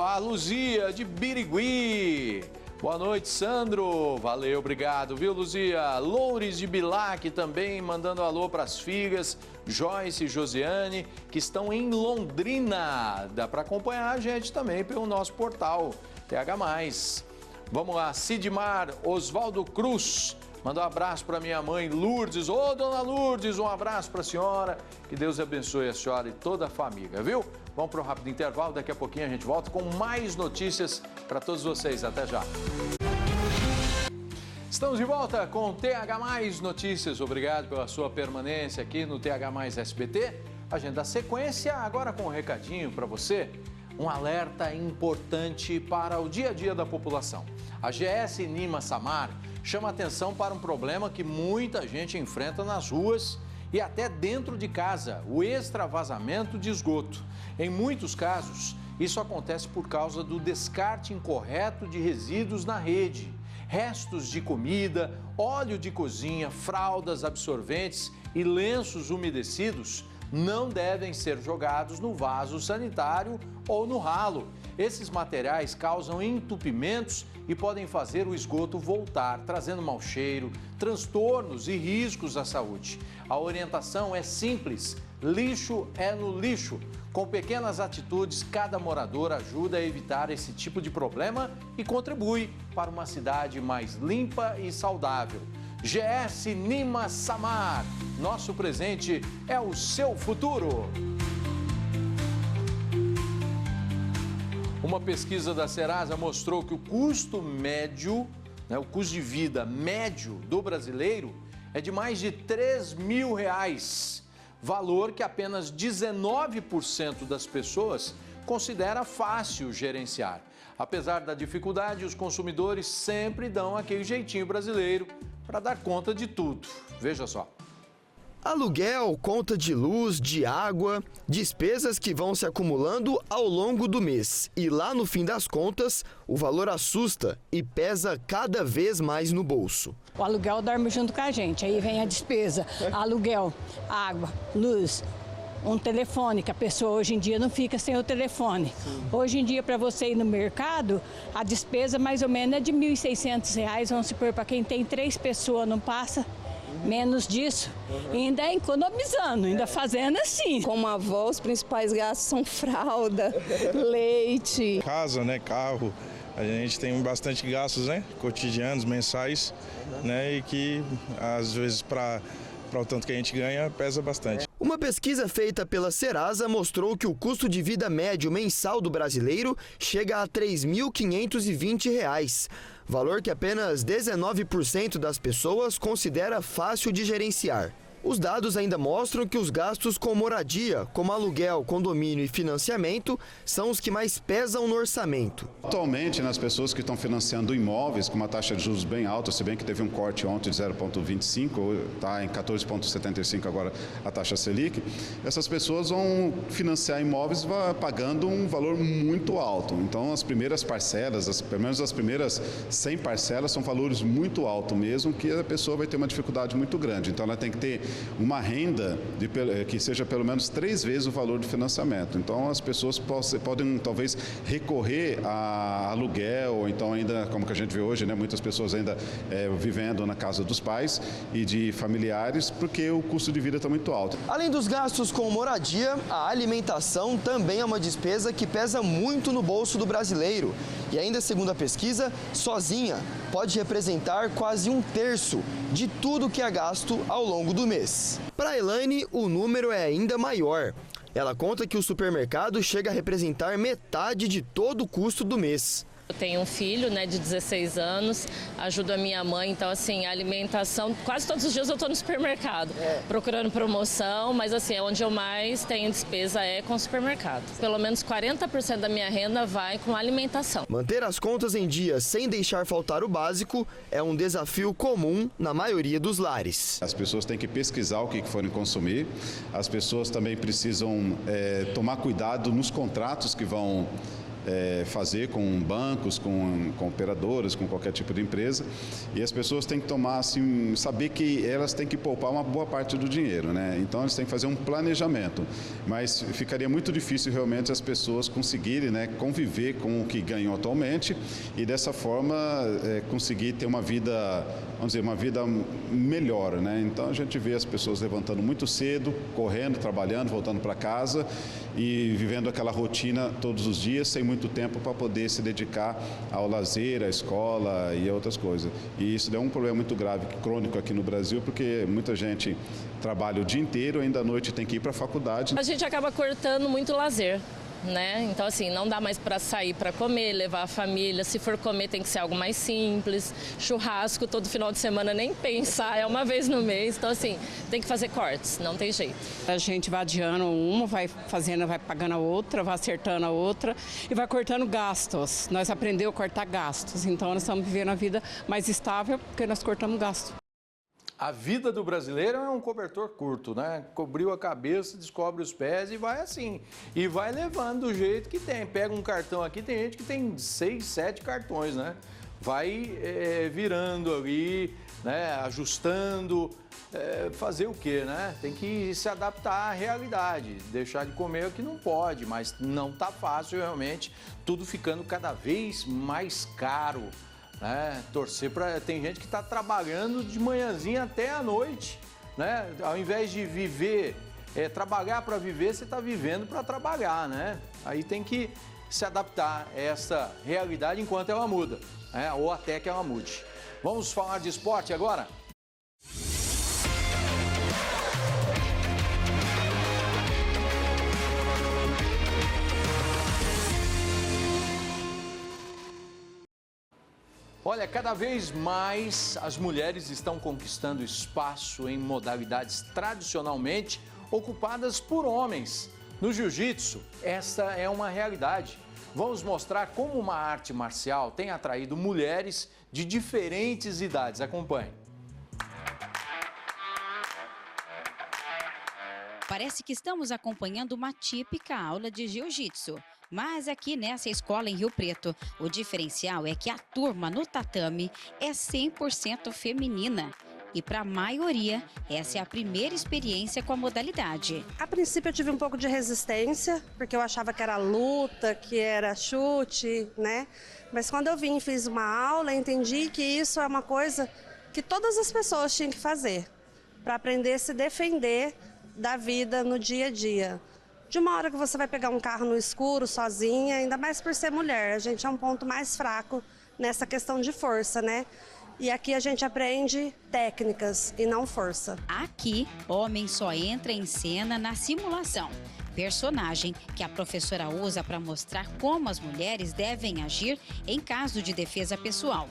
A Luzia de Birigui. Boa noite, Sandro. Valeu, obrigado, viu, Luzia? Loures de Bilac também, mandando alô para as filhas, Joyce e Josiane, que estão em Londrina. Dá para acompanhar a gente também pelo nosso portal TH+. Vamos lá, Sidmar Oswaldo Cruz. Manda um abraço para minha mãe Lourdes. Ô, dona Lourdes, um abraço para a senhora. Que Deus abençoe a senhora e toda a família, viu? Vamos para um rápido intervalo. Daqui a pouquinho a gente volta com mais notícias para todos vocês. Até já. Estamos de volta com TH+ Notícias. Obrigado pela sua permanência aqui no TH+ SBT. A gente dá sequência agora com um recadinho para você. Um alerta importante para o dia a dia da população. A GS Nima Samar chama atenção para um problema que muita gente enfrenta nas ruas e até dentro de casa, o extravasamento de esgoto. Em muitos casos, isso acontece por causa do descarte incorreto de resíduos na rede. Restos de comida, óleo de cozinha, fraldas, absorventes e lenços umedecidos não devem ser jogados no vaso sanitário ou no ralo. Esses materiais causam entupimentos e podem fazer o esgoto voltar, trazendo mau cheiro, transtornos e riscos à saúde. A orientação é simples: lixo é no lixo. Com pequenas atitudes, cada morador ajuda a evitar esse tipo de problema e contribui para uma cidade mais limpa e saudável. GS Nima Samar, nosso presente é o seu futuro. Uma pesquisa da Serasa mostrou que o custo médio, o custo de vida médio do brasileiro é de mais de R$3 mil, valor que apenas 19% das pessoas considera fácil gerenciar. Apesar da dificuldade, os consumidores sempre dão aquele jeitinho brasileiro para dar conta de tudo. Veja só. Aluguel, conta de luz, de água, despesas que vão se acumulando ao longo do mês. E lá no fim das contas, o valor assusta e pesa cada vez mais no bolso. O aluguel dorme junto com a gente, aí vem a despesa, aluguel, água, luz, um telefone, que a pessoa hoje em dia não fica sem o telefone. Sim. Hoje em dia, para você ir no mercado, a despesa mais ou menos é de R$ 1.600, vamos supor, para quem tem 3 pessoas, não passa menos disso, ainda economizando, ainda fazendo assim. Como avó, os principais gastos são fralda, leite. Casa, né, carro, a gente tem bastante gastos, né, cotidianos, mensais, né, e que às vezes para o tanto que a gente ganha pesa bastante. Uma pesquisa feita pela Serasa mostrou que o custo de vida médio mensal do brasileiro chega a R$ 3.520, valor que apenas 19% das pessoas considera fácil de gerenciar. Os dados ainda mostram que os gastos com moradia, como aluguel, condomínio e financiamento, são os que mais pesam no orçamento. Atualmente, as pessoas que estão financiando imóveis com uma taxa de juros bem alta, se bem que teve um corte ontem de 0,25, está em 14,75 agora a taxa Selic, essas pessoas vão financiar imóveis pagando um valor muito alto. Então, as primeiras parcelas, pelo menos as primeiras 100 parcelas, são valores muito altos mesmo, que a pessoa vai ter uma dificuldade muito grande. Então, ela tem que ter uma renda que seja pelo menos 3 vezes o valor do financiamento. Então, as pessoas podem talvez recorrer a aluguel, ou então ainda, como que a gente vê hoje, muitas pessoas ainda vivendo na casa dos pais e de familiares, porque o custo de vida está muito alto. Além dos gastos com moradia, a alimentação também é uma despesa que pesa muito no bolso do brasileiro. E ainda segundo a pesquisa, sozinha pode representar quase 1/3 de tudo que é gasto ao longo do mês. Para a Elaine, o número é ainda maior. Ela conta que o supermercado chega a representar metade de todo o custo do mês. Eu tenho um filho, de 16 anos, ajudo a minha mãe, então assim, a alimentação, quase todos os dias eu estou no supermercado, procurando promoção, mas assim, onde eu mais tenho despesa é com o supermercado. Pelo menos 40% da minha renda vai com alimentação. Manter as contas em dia sem deixar faltar o básico é um desafio comum na maioria dos lares. As pessoas têm que pesquisar o que forem consumir, as pessoas também precisam tomar cuidado nos contratos que vão fazer com bancos, com operadoras, com qualquer tipo de empresa, e as pessoas têm que tomar, assim, saber que elas têm que poupar uma boa parte do dinheiro, Então elas têm que fazer um planejamento, mas ficaria muito difícil realmente as pessoas conseguirem, conviver com o que ganham atualmente e dessa forma conseguir ter uma vida, vamos dizer, uma vida melhor, Então a gente vê as pessoas levantando muito cedo, correndo, trabalhando, voltando para casa e vivendo aquela rotina todos os dias, sem muito tempo para poder se dedicar ao lazer, à escola e a outras coisas. E isso é um problema muito grave, crônico aqui no Brasil, porque muita gente trabalha o dia inteiro, ainda à noite tem que ir para a faculdade. A gente acaba cortando muito lazer. Então assim, não dá mais para sair para comer, levar a família, se for comer tem que ser algo mais simples, churrasco todo final de semana nem pensar, é uma vez no mês, então assim, tem que fazer cortes, não tem jeito. A gente vai adiando uma, vai fazendo, vai pagando a outra, vai acertando a outra e vai cortando gastos. Nós aprendemos a cortar gastos, então nós estamos vivendo a vida mais estável porque nós cortamos gastos. A vida do brasileiro é um cobertor curto, Cobriu a cabeça, descobre os pés e vai assim. E vai levando do jeito que tem. Pega um cartão aqui, tem gente que tem 6, 7 cartões, Vai virando ali, ajustando, fazer o quê, Tem que se adaptar à realidade. Deixar de comer o que não pode, mas não tá fácil realmente. Tudo ficando cada vez mais caro. Torcer para... Tem gente que está trabalhando de manhãzinha até a noite, Ao invés de viver, trabalhar para viver, você está vivendo para trabalhar, Aí tem que se adaptar a essa realidade enquanto ela muda, ou até que ela mude. Vamos falar de esporte agora? Olha, cada vez mais as mulheres estão conquistando espaço em modalidades tradicionalmente ocupadas por homens. No jiu-jitsu, essa é uma realidade. Vamos mostrar como uma arte marcial tem atraído mulheres de diferentes idades. Acompanhe. Parece que estamos acompanhando uma típica aula de jiu-jitsu. Mas aqui nessa escola em Rio Preto, o diferencial é que a turma no tatame é 100% feminina. E para a maioria, essa é a primeira experiência com a modalidade. A princípio eu tive um pouco de resistência, porque eu achava que era luta, que era chute, Mas quando eu vim e fiz uma aula, entendi que isso é uma coisa que todas as pessoas tinham que fazer, para aprender a se defender da vida no dia a dia. De uma hora que você vai pegar um carro no escuro, sozinha, ainda mais por ser mulher, a gente é um ponto mais fraco nessa questão de força, E aqui a gente aprende técnicas e não força. Aqui, homem só entra em cena na simulação. Personagem que a professora usa para mostrar como as mulheres devem agir em caso de defesa pessoal.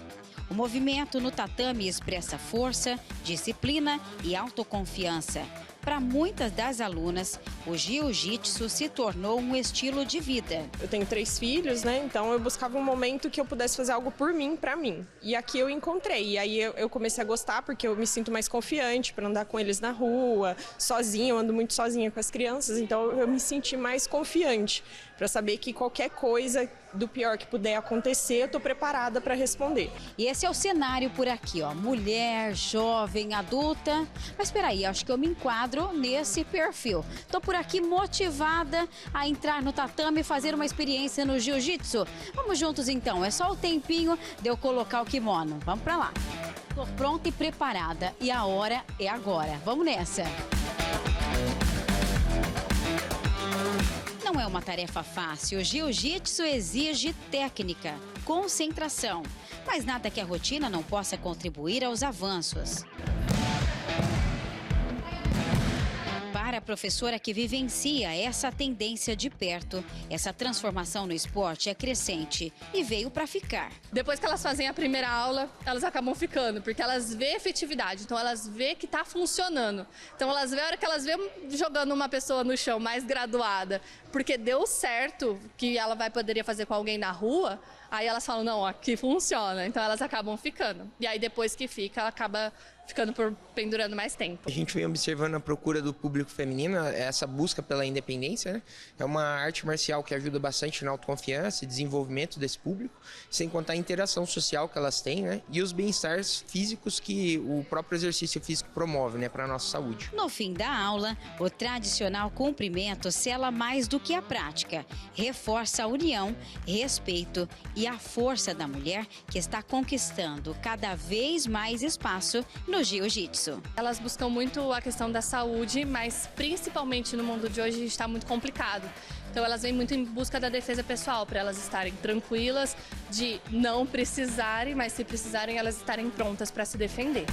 O movimento no tatame expressa força, disciplina e autoconfiança. Para muitas das alunas, o jiu-jitsu se tornou um estilo de vida. Eu tenho 3 filhos, né? Então eu buscava um momento que eu pudesse fazer algo por mim, para mim. E aqui eu encontrei. E aí eu comecei a gostar porque eu me sinto mais confiante para andar com eles na rua, sozinha. Eu ando muito sozinha com as crianças, então eu me senti mais confiante para saber que qualquer coisa do pior que puder acontecer, eu estou preparada para responder. E esse é o cenário por aqui, ó. Mulher, jovem, adulta. Mas espera aí, acho que eu me enquadro nesse perfil. Tô por aqui motivada a entrar no tatame e fazer uma experiência no jiu-jitsu. Vamos juntos então, é só o tempinho de eu colocar o kimono. Vamos pra lá. Tô pronta e preparada e a hora é agora. Vamos nessa. Não é uma tarefa fácil. O jiu-jitsu exige técnica, concentração, mas nada que a rotina não possa contribuir aos avanços. Para a professora que vivencia essa tendência de perto, essa transformação no esporte é crescente e veio para ficar. Depois que elas fazem a primeira aula, elas acabam ficando, porque elas vê efetividade, então elas vê que está funcionando. Então elas vê a hora que elas vê jogando uma pessoa no chão mais graduada, porque deu certo, que ela poderia fazer com alguém na rua, aí elas falam, não, aqui funciona, então elas acabam ficando. E aí depois que fica, ela acaba ficando pendurando mais tempo. A gente vem observando a procura do público feminino, essa busca pela independência, né? É uma arte marcial que ajuda bastante na autoconfiança e desenvolvimento desse público, sem contar a interação social que elas têm, né? E os bem-estares físicos que o próprio exercício físico promove, né? Para a nossa saúde. No fim da aula, o tradicional cumprimento sela mais do que a prática. Reforça a união, respeito e a força da mulher que está conquistando cada vez mais espaço no jiu-jitsu. Elas buscam muito a questão da saúde, mas principalmente no mundo de hoje está muito complicado. Então elas vêm muito em busca da defesa pessoal, para elas estarem tranquilas, de não precisarem, mas se precisarem elas estarem prontas para se defender.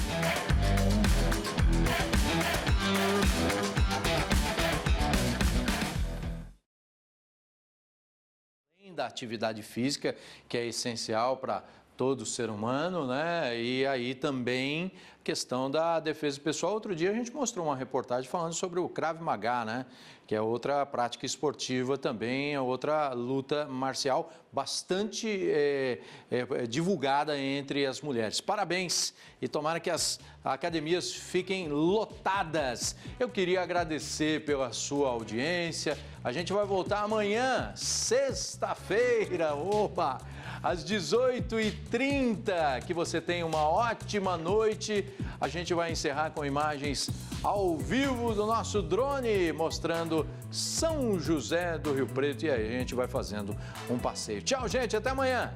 Além da atividade física, que é essencial para todo ser humano, né? E aí também questão da defesa pessoal. Outro dia a gente mostrou uma reportagem falando sobre o Krav Maga, né? Que é outra prática esportiva também, é outra luta marcial bastante divulgada entre as mulheres. Parabéns e tomara que as academias fiquem lotadas. Eu queria agradecer pela sua audiência. A gente vai voltar amanhã, sexta-feira, opa, às 18h30. Que você tenha uma ótima noite. A gente vai encerrar com imagens ao vivo do nosso drone, mostrando São José do Rio Preto. E aí a gente vai fazendo um passeio. Tchau, gente. Até amanhã.